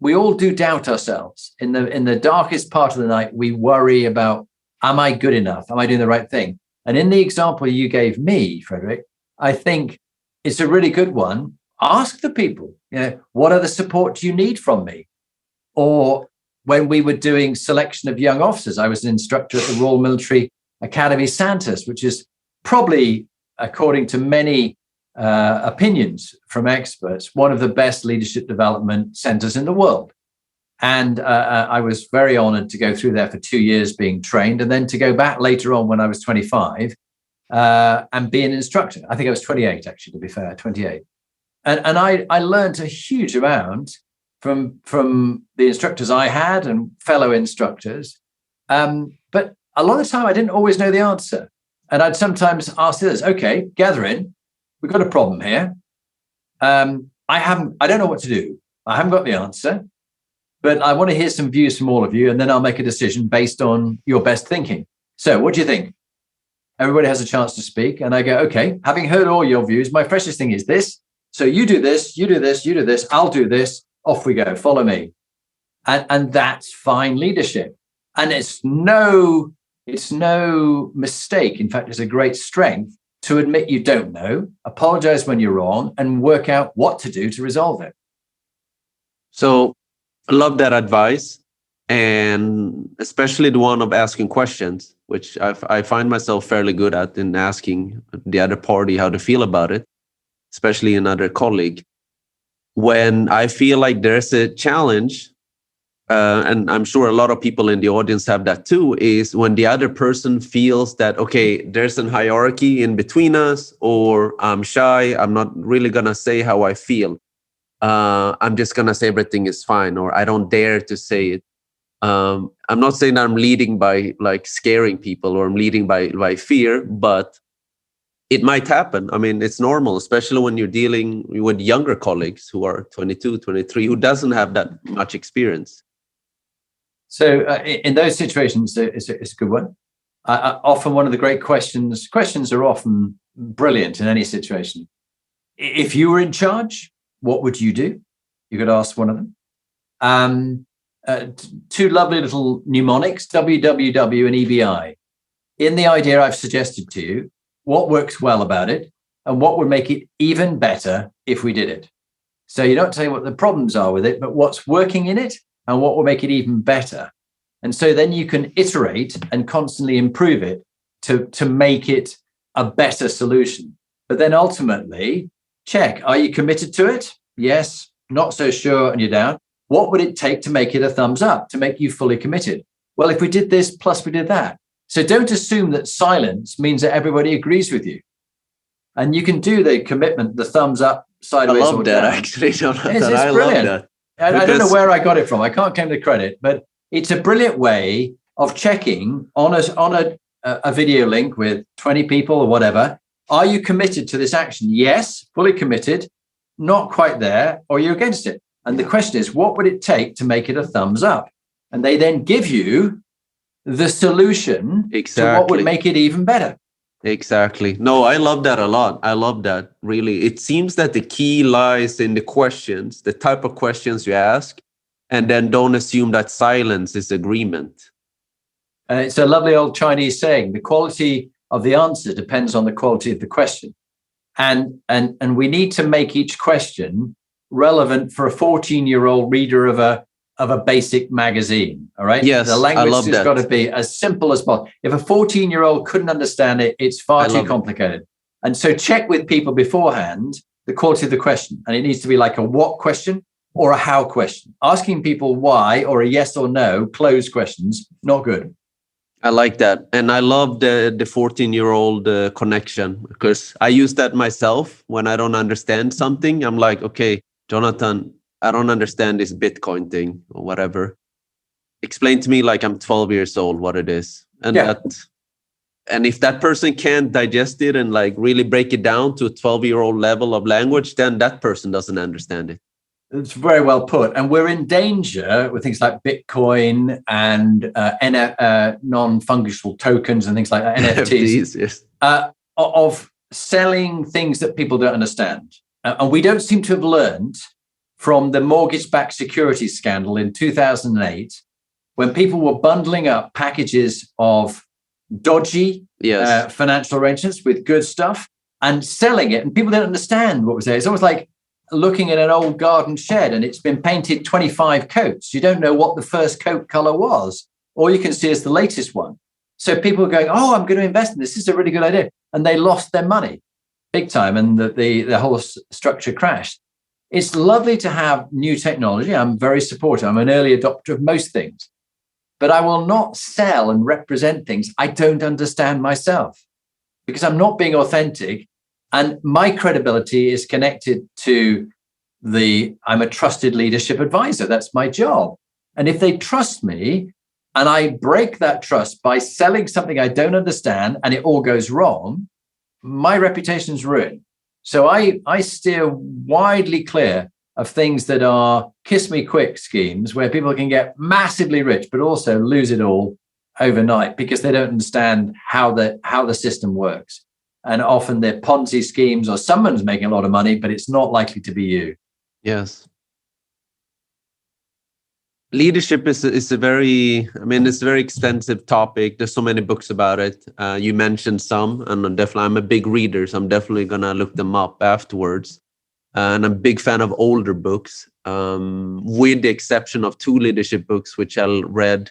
we all do doubt ourselves in the darkest part of the night. We worry about, am I good enough? Am I doing the right thing? And in the example you gave me, Fredrik, I think it's a really good one. Ask the people, what other support do you need from me? Or when we were doing selection of young officers, I was an instructor at the Royal Military Academy Sandhurst, which is probably, according to many opinions from experts, one of the best leadership development centers in the world. And I was very honored to go through there for 2 years being trained, and then to go back later on when I was 25 and be an instructor. I think I was 28, actually, to be fair, 28. And I learned a huge amount from the instructors I had and fellow instructors. But a lot of the time I didn't always know the answer. And I'd sometimes ask others, okay, gather in, we've got a problem here. I don't know what to do. I haven't got the answer, but I want to hear some views from all of you, and then I'll make a decision based on your best thinking. So what do you think? Everybody has a chance to speak. And I go, okay, having heard all your views, my freshest thing is this. So you do this, you do this, you do this, I'll do this. Off we go, follow me. And that's fine leadership. And it's no mistake. In fact, it's a great strength to admit you don't know, apologize when you're wrong, and work out what to do to resolve it. So I love that advice, and especially the one of asking questions, which I find myself fairly good at, in asking the other party how to feel about it, especially another colleague. When I feel like there's a challenge, and I'm sure a lot of people in the audience have that too, is when the other person feels that, okay, there's a hierarchy in between us, or I'm shy, I'm not really going to say how I feel. I'm just going to say everything is fine, or I don't dare to say it. I'm not saying that I'm leading by like scaring people, or I'm leading by fear, but it might happen. I mean, it's normal, especially when you're dealing with younger colleagues who are 22, 23, who doesn't have that much experience. So in those situations, it's a good one. Often one of the great questions are often brilliant in any situation. If you were in charge, what would you do? You could ask one of them. Two lovely little mnemonics, WWW and EBI. In the idea I've suggested to you, what works well about it, and what would make it even better if we did it. So you don't say what the problems are with it, but what's working in it and what will make it even better. And so then you can iterate and constantly improve it to make it a better solution. But then ultimately, check, are you committed to it? Yes, not so sure, and you're down. What would it take to make it a thumbs up, to make you fully committed? Well, if we did this, plus we did that. So don't assume that silence means that everybody agrees with you. And you can do the commitment, the thumbs up, sideways. I love that, actually, Jonathan. It's I brilliant. love that. I don't know where I got it from. I can't claim the credit, but it's a brilliant way of checking on a video link with 20 people or whatever. Are you committed to this action? Yes, fully committed, not quite there, or you're against it. And the question is, what would it take to make it a thumbs up? And they then give you the solution to what would make it even better. Exactly. No, I love that a lot. I love that, really. It seems that the key lies in the questions, the type of questions you ask, and then don't assume that silence is agreement. It's a lovely old Chinese saying, the quality of the answer depends on the quality of the question. And we need to make each question relevant for a 14-year-old reader of a basic magazine. All right. Yes, the I language love has that. got to be as simple as possible. If a 14-year-old couldn't understand it, it's far too complicated. And so check with people beforehand the quality of the question. And it needs to be like a what question or a how question. Asking people why or a yes or no, closed questions, not good. I like that. And I love the 14-year-old connection, because I use that myself when I don't understand something. I'm like, okay, Jonathan, I don't understand this Bitcoin thing or whatever. Explain to me like I'm 12 years old what it is. And and if that person can't digest it and like really break it down to a 12-year-old level of language, then that person doesn't understand it. It's very well put. And we're in danger with things like Bitcoin and non-fungible tokens and things like that, NFTs, yes. Of selling things that people don't understand. And we don't seem to have learned from the mortgage-backed securities scandal in 2008, when people were bundling up packages of dodgy financial arrangements with good stuff and selling it. And people don't understand what was there. It's almost like looking at an old garden shed and it's been painted 25 coats. You don't know what the first coat color was. All you can see is the latest one. So people are going, oh, I'm going to invest in this. This is a really good idea. And they lost their money big time. And the whole structure crashed. It's lovely to have new technology. I'm very supportive. I'm an early adopter of most things. But I will not sell and represent things I don't understand myself, because I'm not being authentic. And my credibility is connected to I'm a trusted leadership advisor. That's my job. And if they trust me and I break that trust by selling something I don't understand and it all goes wrong, my reputation's ruined. So I steer widely clear of things that are kiss me quick schemes where people can get massively rich, but also lose it all overnight because they don't understand how the system works. And often they're Ponzi schemes, or someone's making a lot of money, but it's not likely to be you. Yes. Leadership is a very, it's a very extensive topic. There's so many books about it. You mentioned some, and I'm a big reader, so I'm definitely going to look them up afterwards. And I'm a big fan of older books, with the exception of 2 leadership books, which I read,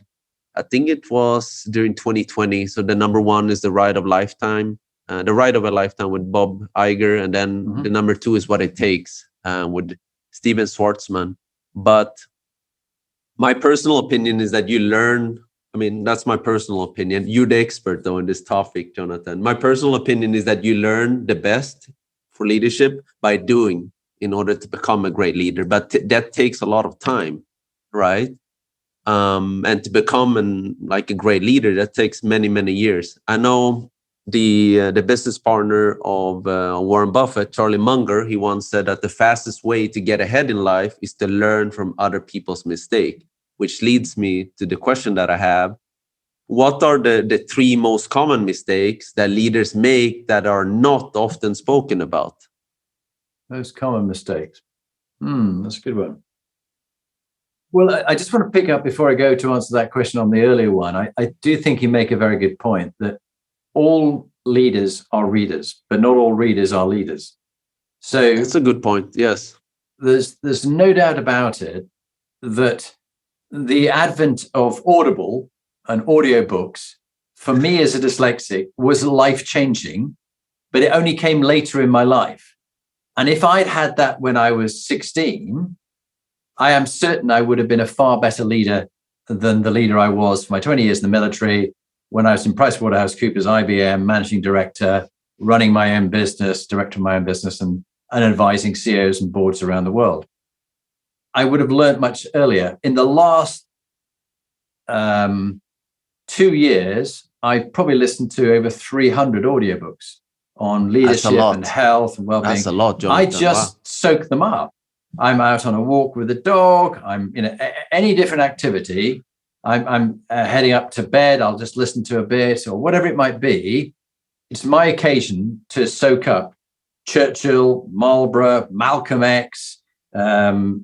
I think it was during 2020. So the number 1 is The Ride of a Lifetime with Bob Iger. And then the number 2 is What It Takes, with Steven Schwartzman. But my personal opinion is that you learn, that's my personal opinion. You're the expert though in this topic, Jonathan. My personal opinion is that you learn the best for leadership by doing in order to become a great leader. But that takes a lot of time, right? And to become a great leader, that takes many, many years. I know the business partner of Warren Buffett, Charlie Munger, he once said that the fastest way to get ahead in life is to learn from other people's mistake, which leads me to the question that I have. What are the 3 most common mistakes that leaders make that are not often spoken about? Most common mistakes. That's a good one. Well, I just want to pick up before I go to answer that question on the earlier one. I do think you make a very good point that all leaders are readers, but not all readers are leaders. So that's a good point. Yes. There's no doubt about it that the advent of Audible and audiobooks, for me as a dyslexic, was life-changing, but it only came later in my life. And if I'd had that when I was 16, I am certain I would have been a far better leader than the leader I was for my 20 years in the military, when I was in PricewaterhouseCoopers, IBM, managing director, running my own business, director of my own business, and advising CEOs and boards around the world. I would have learned much earlier. In the last 2 years, I've probably listened to over 300 audiobooks on leadership and health and well-being. That's a lot, Jonathan. I just soak them up. I'm out on a walk with a dog. I'm any different activity. I'm heading up to bed. I'll just listen to a bit or whatever it might be. It's my occasion to soak up Churchill, Marlborough, Malcolm X, life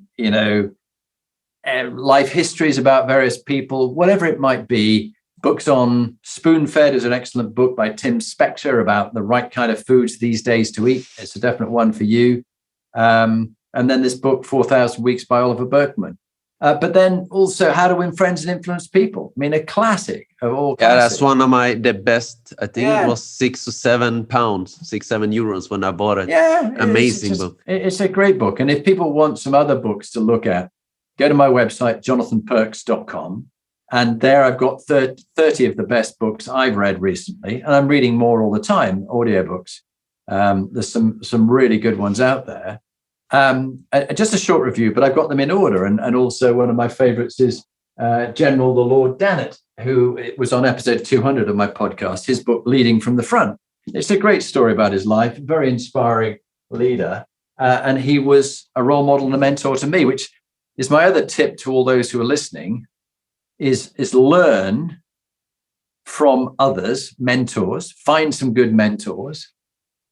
histories about various people, whatever it might be. Books on Spoon-Fed is an excellent book by Tim Spector about the right kind of foods these days to eat. It's a definite one for you. And then this book, 4,000 Weeks by Oliver Burkeman. But then also How to Win Friends and Influence People. I mean, a classic of all classics. Yeah, that's one of the best. I think it was £6 or €7 when I bought it. Yeah. Amazing book. It's a great book. And if people want some other books to look at, go to my website, jonathanperks.com. And there I've got 30 of the best books I've read recently. And I'm reading more all the time, audiobooks. There's some really good ones out there. Just a short review, but I've got them in order. And also one of my favorites is General the Lord Dannett, who was on episode 200 of my podcast, his book, Leading from the Front. It's a great story about his life, very inspiring leader. And he was a role model and a mentor to me, which is my other tip to all those who are listening, is learn from others, mentors, find some good mentors.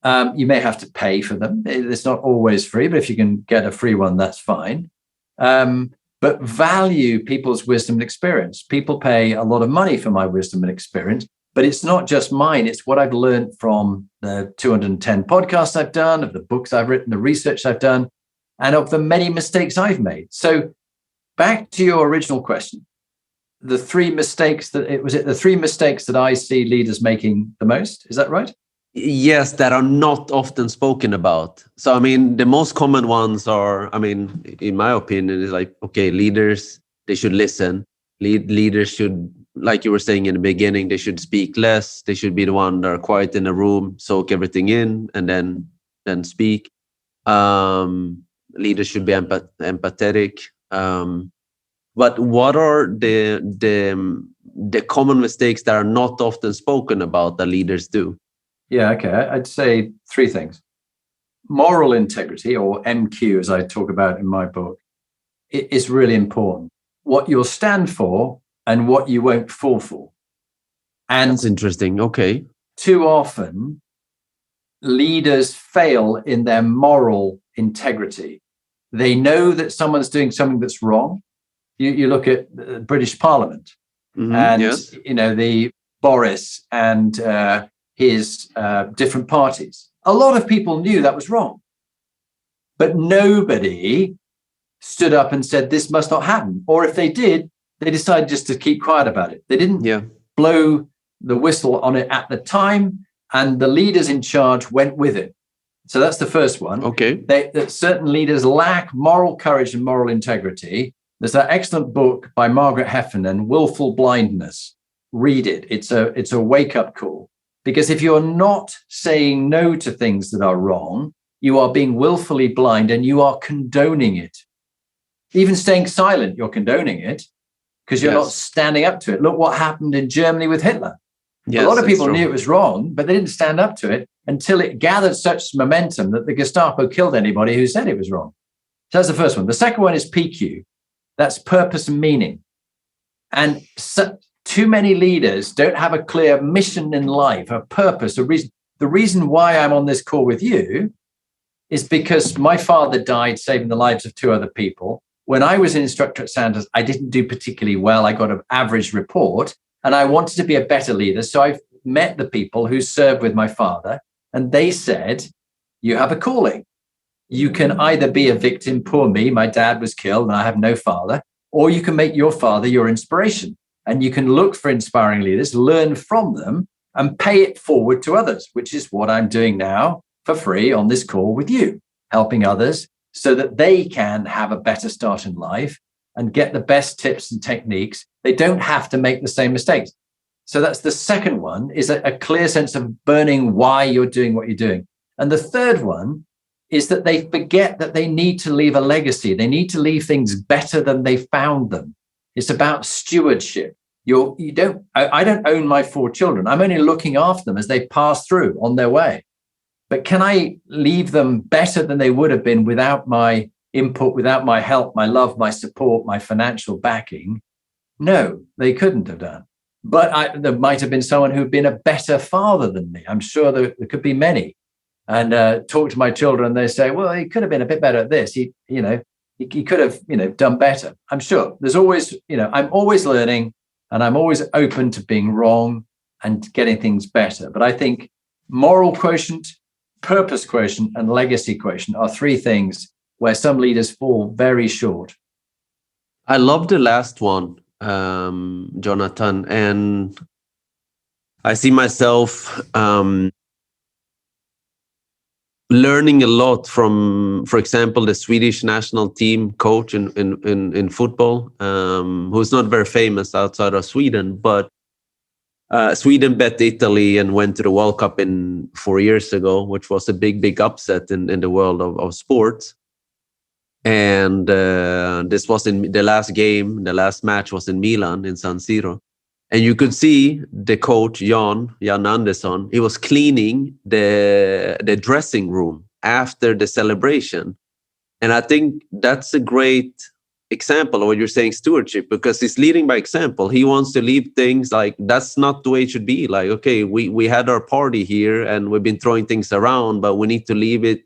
You may have to pay for them. It's not always free, but if you can get a free one, that's fine. But value people's wisdom and experience. People pay a lot of money for my wisdom and experience, but it's not just mine. It's what I've learned from the 210 podcasts I've done, of the books I've written, the research I've done, and of the many mistakes I've made. So back to your original question, the three mistakes that I see leaders making the most. Is that right? Yes, that are not often spoken about. So, I mean, the most common ones are, I mean, in my opinion, is like, okay, leaders, they should listen. Leaders should, like you were saying in the beginning, they should speak less. They should be the one that are quiet in the room, soak everything in, and then speak. Leaders should be empathetic. But what are the common mistakes that are not often spoken about that leaders do? Yeah, okay. I'd say three things. Moral integrity, or MQ, as I talk about in my book, is really important. What you'll stand for and what you won't fall for. And that's interesting. Okay. Too often, leaders fail in their moral integrity. They know that someone's doing something that's wrong. You look at the British Parliament, and yes. The Boris and his different parties. A lot of people knew that was wrong, but nobody stood up and said this must not happen. Or if they did, they decided just to keep quiet about it. They didn't blow the whistle on it at the time, and the leaders in charge went with it. So that's the first one. Okay. That certain leaders lack moral courage and moral integrity. There's that excellent book by Margaret Heffernan, Willful Blindness. Read it. It's a wake-up call. Because if you're not saying no to things that are wrong, you are being willfully blind and you are condoning it. Even staying silent, you're condoning it because you're not standing up to it. Look what happened in Germany with Hitler. Yes, a lot of people knew it was wrong, but they didn't stand up to it until it gathered such momentum that the Gestapo killed anybody who said it was wrong. So that's the first one. The second one is PQ. That's purpose and meaning. And too many leaders don't have a clear mission in life, a purpose, a reason. The reason why I'm on this call with you is because my father died saving the lives of two other people. When I was an instructor at Sandhurst, I didn't do particularly well. I got an average report and I wanted to be a better leader. So I met the people who served with my father and they said, you have a calling. You can either be a victim, poor me, my dad was killed and I have no father, or you can make your father your inspiration. And you can look for inspiring leaders, learn from them, and pay it forward to others, which is what I'm doing now for free on this call with you, helping others so that they can have a better start in life and get the best tips and techniques. They don't have to make the same mistakes. So that's the second one, is a clear sense of burning why you're doing what you're doing. And the third one is that they forget that they need to leave a legacy. They need to leave things better than they found them. It's about stewardship. I don't own my 4 children. I'm only looking after them as they pass through on their way. But can I leave them better than they would have been without my input, without my help, my love, my support, my financial backing? No, they couldn't have done. But there might have been someone who'd been a better father than me. I'm sure there could be many. And talk to my children, they say, well, he could have been a bit better at this. He could have, done better. I'm sure there's always, I'm always learning and I'm always open to being wrong and getting things better. But I think moral quotient, purpose quotient, and legacy quotient are 3 things where some leaders fall very short. I love the last one, Jonathan, and I see myself learning a lot from, for example, the Swedish national team coach in football, who's not very famous outside of Sweden, but Sweden bet Italy and went to the World Cup 4 years ago, which was a big upset in the world of sports. And this was in the last game. The last match was in Milan, in San Siro. And you could see the coach, Jan Andersson, he was cleaning the dressing room after the celebration. And I think that's a great example of what you're saying, stewardship, because he's leading by example. He wants to leave things like, that's not the way it should be. Like, okay, we had our party here and we've been throwing things around, but we need to leave it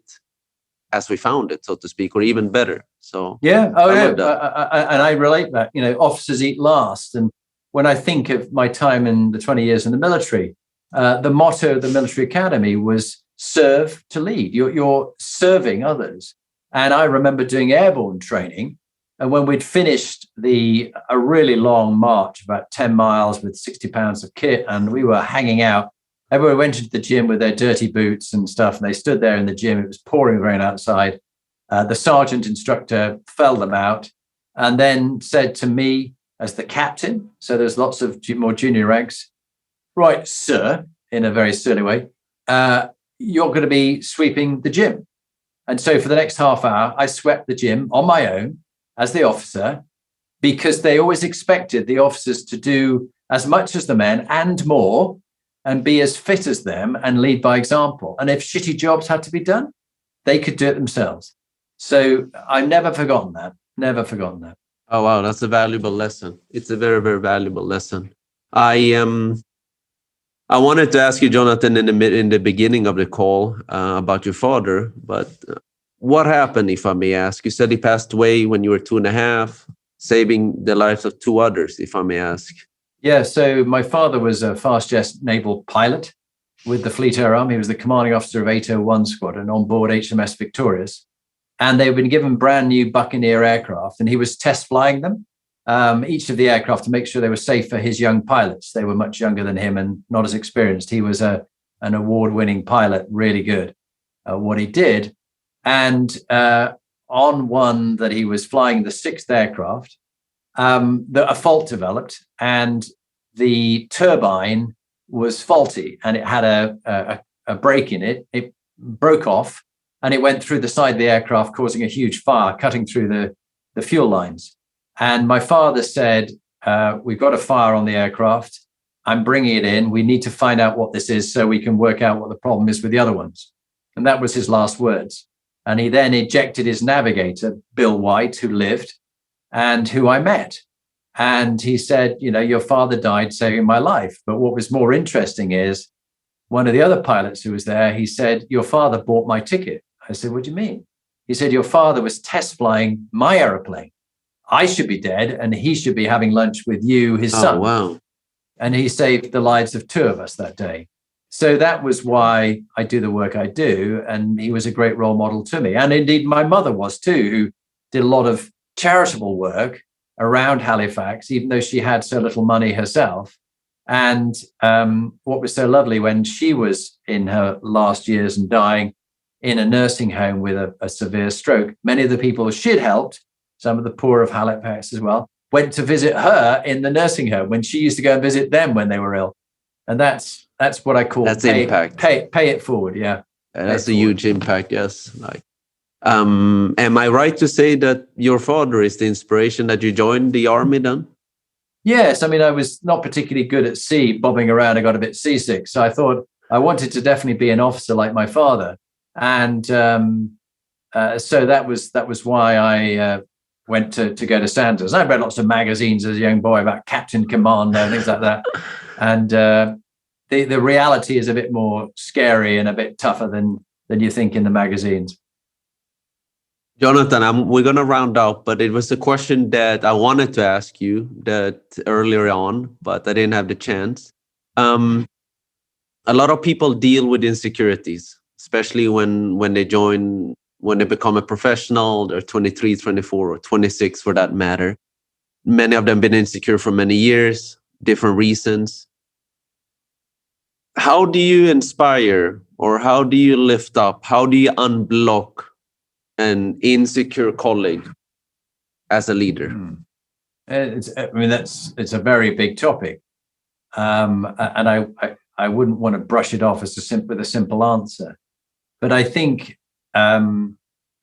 as we found it, so to speak, or even better. So yeah, and I relate that. Officers eat last. And when I think of my time in the 20 years in the military, the motto of the military academy was serve to lead. You're serving others. And I remember doing airborne training. And when we'd finished a really long march, about 10 miles with 60 pounds of kit, and we were hanging out, everyone went into the gym with their dirty boots and stuff, and they stood there in the gym. It was pouring rain outside. The sergeant instructor felled them out and then said to me as the captain, so there's lots of more junior ranks, right, sir, in a very surly way, you're going to be sweeping the gym. And so for the next half hour, I swept the gym on my own as the officer, because they always expected the officers to do as much as the men and more, and be as fit as them and lead by example. And if shitty jobs had to be done, they could do it themselves. So I've never forgotten that. Never forgotten that. Oh, wow. That's a valuable lesson. It's a very, very valuable lesson. I wanted to ask you, Jonathan, in the beginning of the call about your father, but what happened, if I may ask? You said he passed away when you were 2.5, saving the lives of 2 others, if I may ask. Yeah, so my father was a fast jet naval pilot with the Fleet Air Arm. He was the commanding officer of 801 Squadron on board HMS Victorious. And they've been given brand new Buccaneer aircraft, and he was test flying them, each of the aircraft, to make sure they were safe for his young pilots. They were much younger than him and not as experienced. He was an award-winning pilot, really good at what he did. And on one that he was flying, the 6th aircraft, a fault developed, and the turbine was faulty, and it had a break in it. It broke off, and it went through the side of the aircraft, causing a huge fire, cutting through the fuel lines. And my father said, we've got a fire on the aircraft. I'm bringing it in. We need to find out what this is so we can work out what the problem is with the other ones. And that was his last words. And he then ejected his navigator, Bill White, who lived, and who I met. And he said, your father died saving my life. But what was more interesting is one of the other pilots who was there, he said, your father bought my ticket. I said, what do you mean? He said, your father was test flying my aeroplane. I should be dead, and he should be having lunch with you, his son. Wow. And he saved the lives of 2 of us that day. So that was why I do the work I do. And he was a great role model to me. And indeed, my mother was too, who did a lot of charitable work around Halifax, even though she had so little money herself. And what was so lovely, when she was in her last years and dying in a nursing home with a severe stroke, many of the people she'd helped, some of the poor of Halifax as well, went to visit her in the nursing home when she used to go and visit them when they were ill. And that's what I call impact. Pay it forward. Yeah. That's a huge impact. Yes. Am I right to say that your father is the inspiration that you joined the army then? Yes. I mean, I was not particularly good at sea, bobbing around. I got a bit seasick. So I thought I wanted to definitely be an officer like my father. And so that was why I went to go to Sandhurst. I read lots of magazines as a young boy about Captain Commando and things like that. And the reality is a bit more scary and a bit tougher than you think in the magazines. Jonathan, we're going to round out, but it was a question that I wanted to ask you that earlier on, but I didn't have the chance. A lot of people deal with insecurities, especially when they join when they become a professional, they're 23, 24, or 26 for that matter. Many of them been insecure for many years, different reasons. How do you inspire, or how do you lift up, how do you unblock an insecure colleague as a leader? It's a very big topic, and I wouldn't want to brush it off with a simple answer. But I think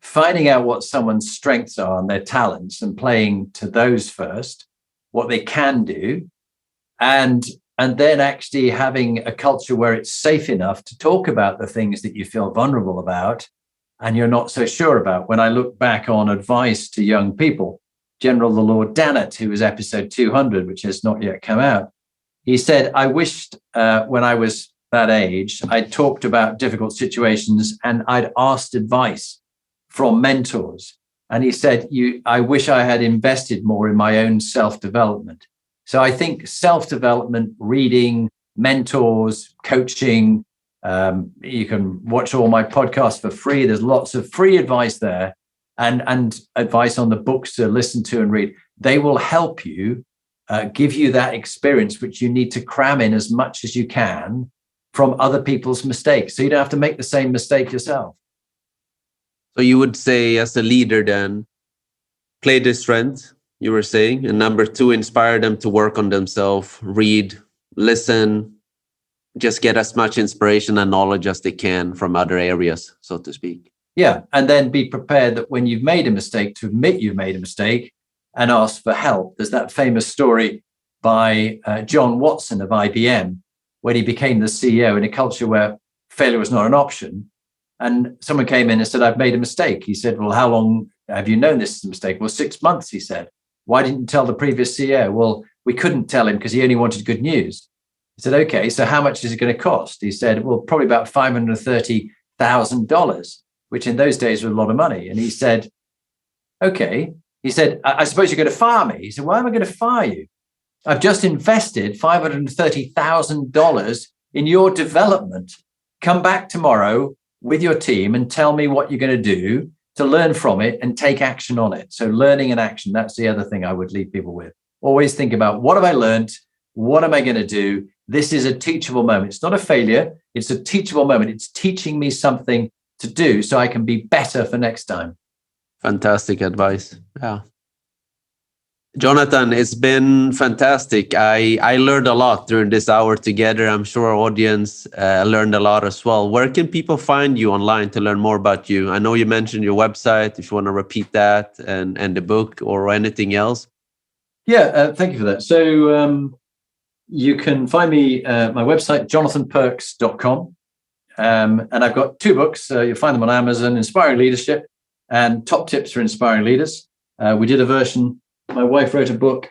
finding out what someone's strengths are and their talents, and playing to those first, what they can do, and then actually having a culture where it's safe enough to talk about the things that you feel vulnerable about and you're not so sure about. When I look back on advice to young people, General the Lord Dannett, who was episode 200, which has not yet come out, he said, I wished when I was that age, I talked about difficult situations and I'd asked advice from mentors. And he said, I wish I had invested more in my own self-development. So I think self-development, reading, mentors, coaching, you can watch all my podcasts for free. There's lots of free advice there, and advice on the books to listen to and read. They will help you, give you that experience, which you need to cram in as much as you can from other people's mistakes, so you don't have to make the same mistake yourself. So you would say, as a leader then, play to strength, you were saying, and number 2, inspire them to work on themselves, read, listen, just get as much inspiration and knowledge as they can from other areas, so to speak. Yeah, and then be prepared that when you've made a mistake, to admit you've made a mistake and ask for help. There's that famous story by John Watson of IBM, when he became the CEO in a culture where failure was not an option. And someone came in and said, I've made a mistake. He said, well, how long have you known this is a mistake? Well, 6 months, he said. Why didn't you tell the previous CEO? Well, we couldn't tell him because he only wanted good news. He said, okay, so how much is it going to cost? He said, well, probably about $530,000, which in those days was a lot of money. And he said, okay. He said, I suppose you're going to fire me. He said, why am I going to fire you? I've just invested $530,000 in your development. Come back tomorrow with your team and tell me what you're going to do to learn from it and take action on it. So learning and action, that's the other thing I would leave people with. Always think about, what have I learned? What am I going to do? This is a teachable moment. It's not a failure. It's a teachable moment. It's teaching me something to do so I can be better for next time. Fantastic advice. Yeah. Jonathan, it's been fantastic. I learned a lot during this hour together. I'm sure our audience learned a lot as well. Where can people find you online to learn more about you? I know you mentioned your website, if you want to repeat that, and the book or anything else. Yeah, thank you for that. So you can find me my website, jonathanperks.com. And I've got 2 books. You'll find them on Amazon, Inspiring Leadership and Top Tips for Inspiring Leaders. We did a version. My wife wrote a book,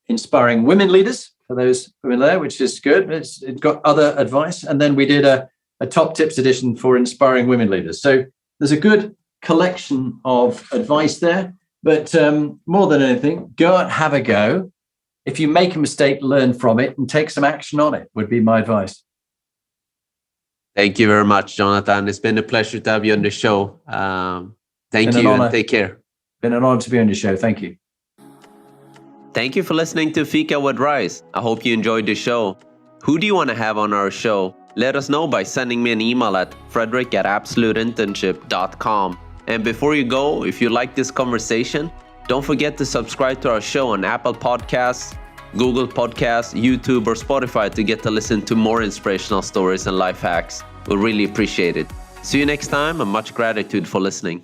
Inspiring Women Leaders, for those women there, which is good. It's got other advice. And then we did a Top Tips edition for Inspiring Women Leaders. So there's a good collection of advice there. But more than anything, go and have a go. If you make a mistake, learn from it and take some action on it, would be my advice. Thank you very much, Jonathan. It's been a pleasure to have you on the show. Thank you and take care. Been an honor to be on your show. Thank you. Thank you for listening to Fika with Rice. I hope you enjoyed the show. Who do you want to have on our show? Let us know by sending me an email at fredrik@absoluteinternship.com. And before you go, if you like this conversation, don't forget to subscribe to our show on Apple Podcasts, Google Podcasts, YouTube, or Spotify to get to listen to more inspirational stories and life hacks. We'll really appreciate it. See you next time, and much gratitude for listening.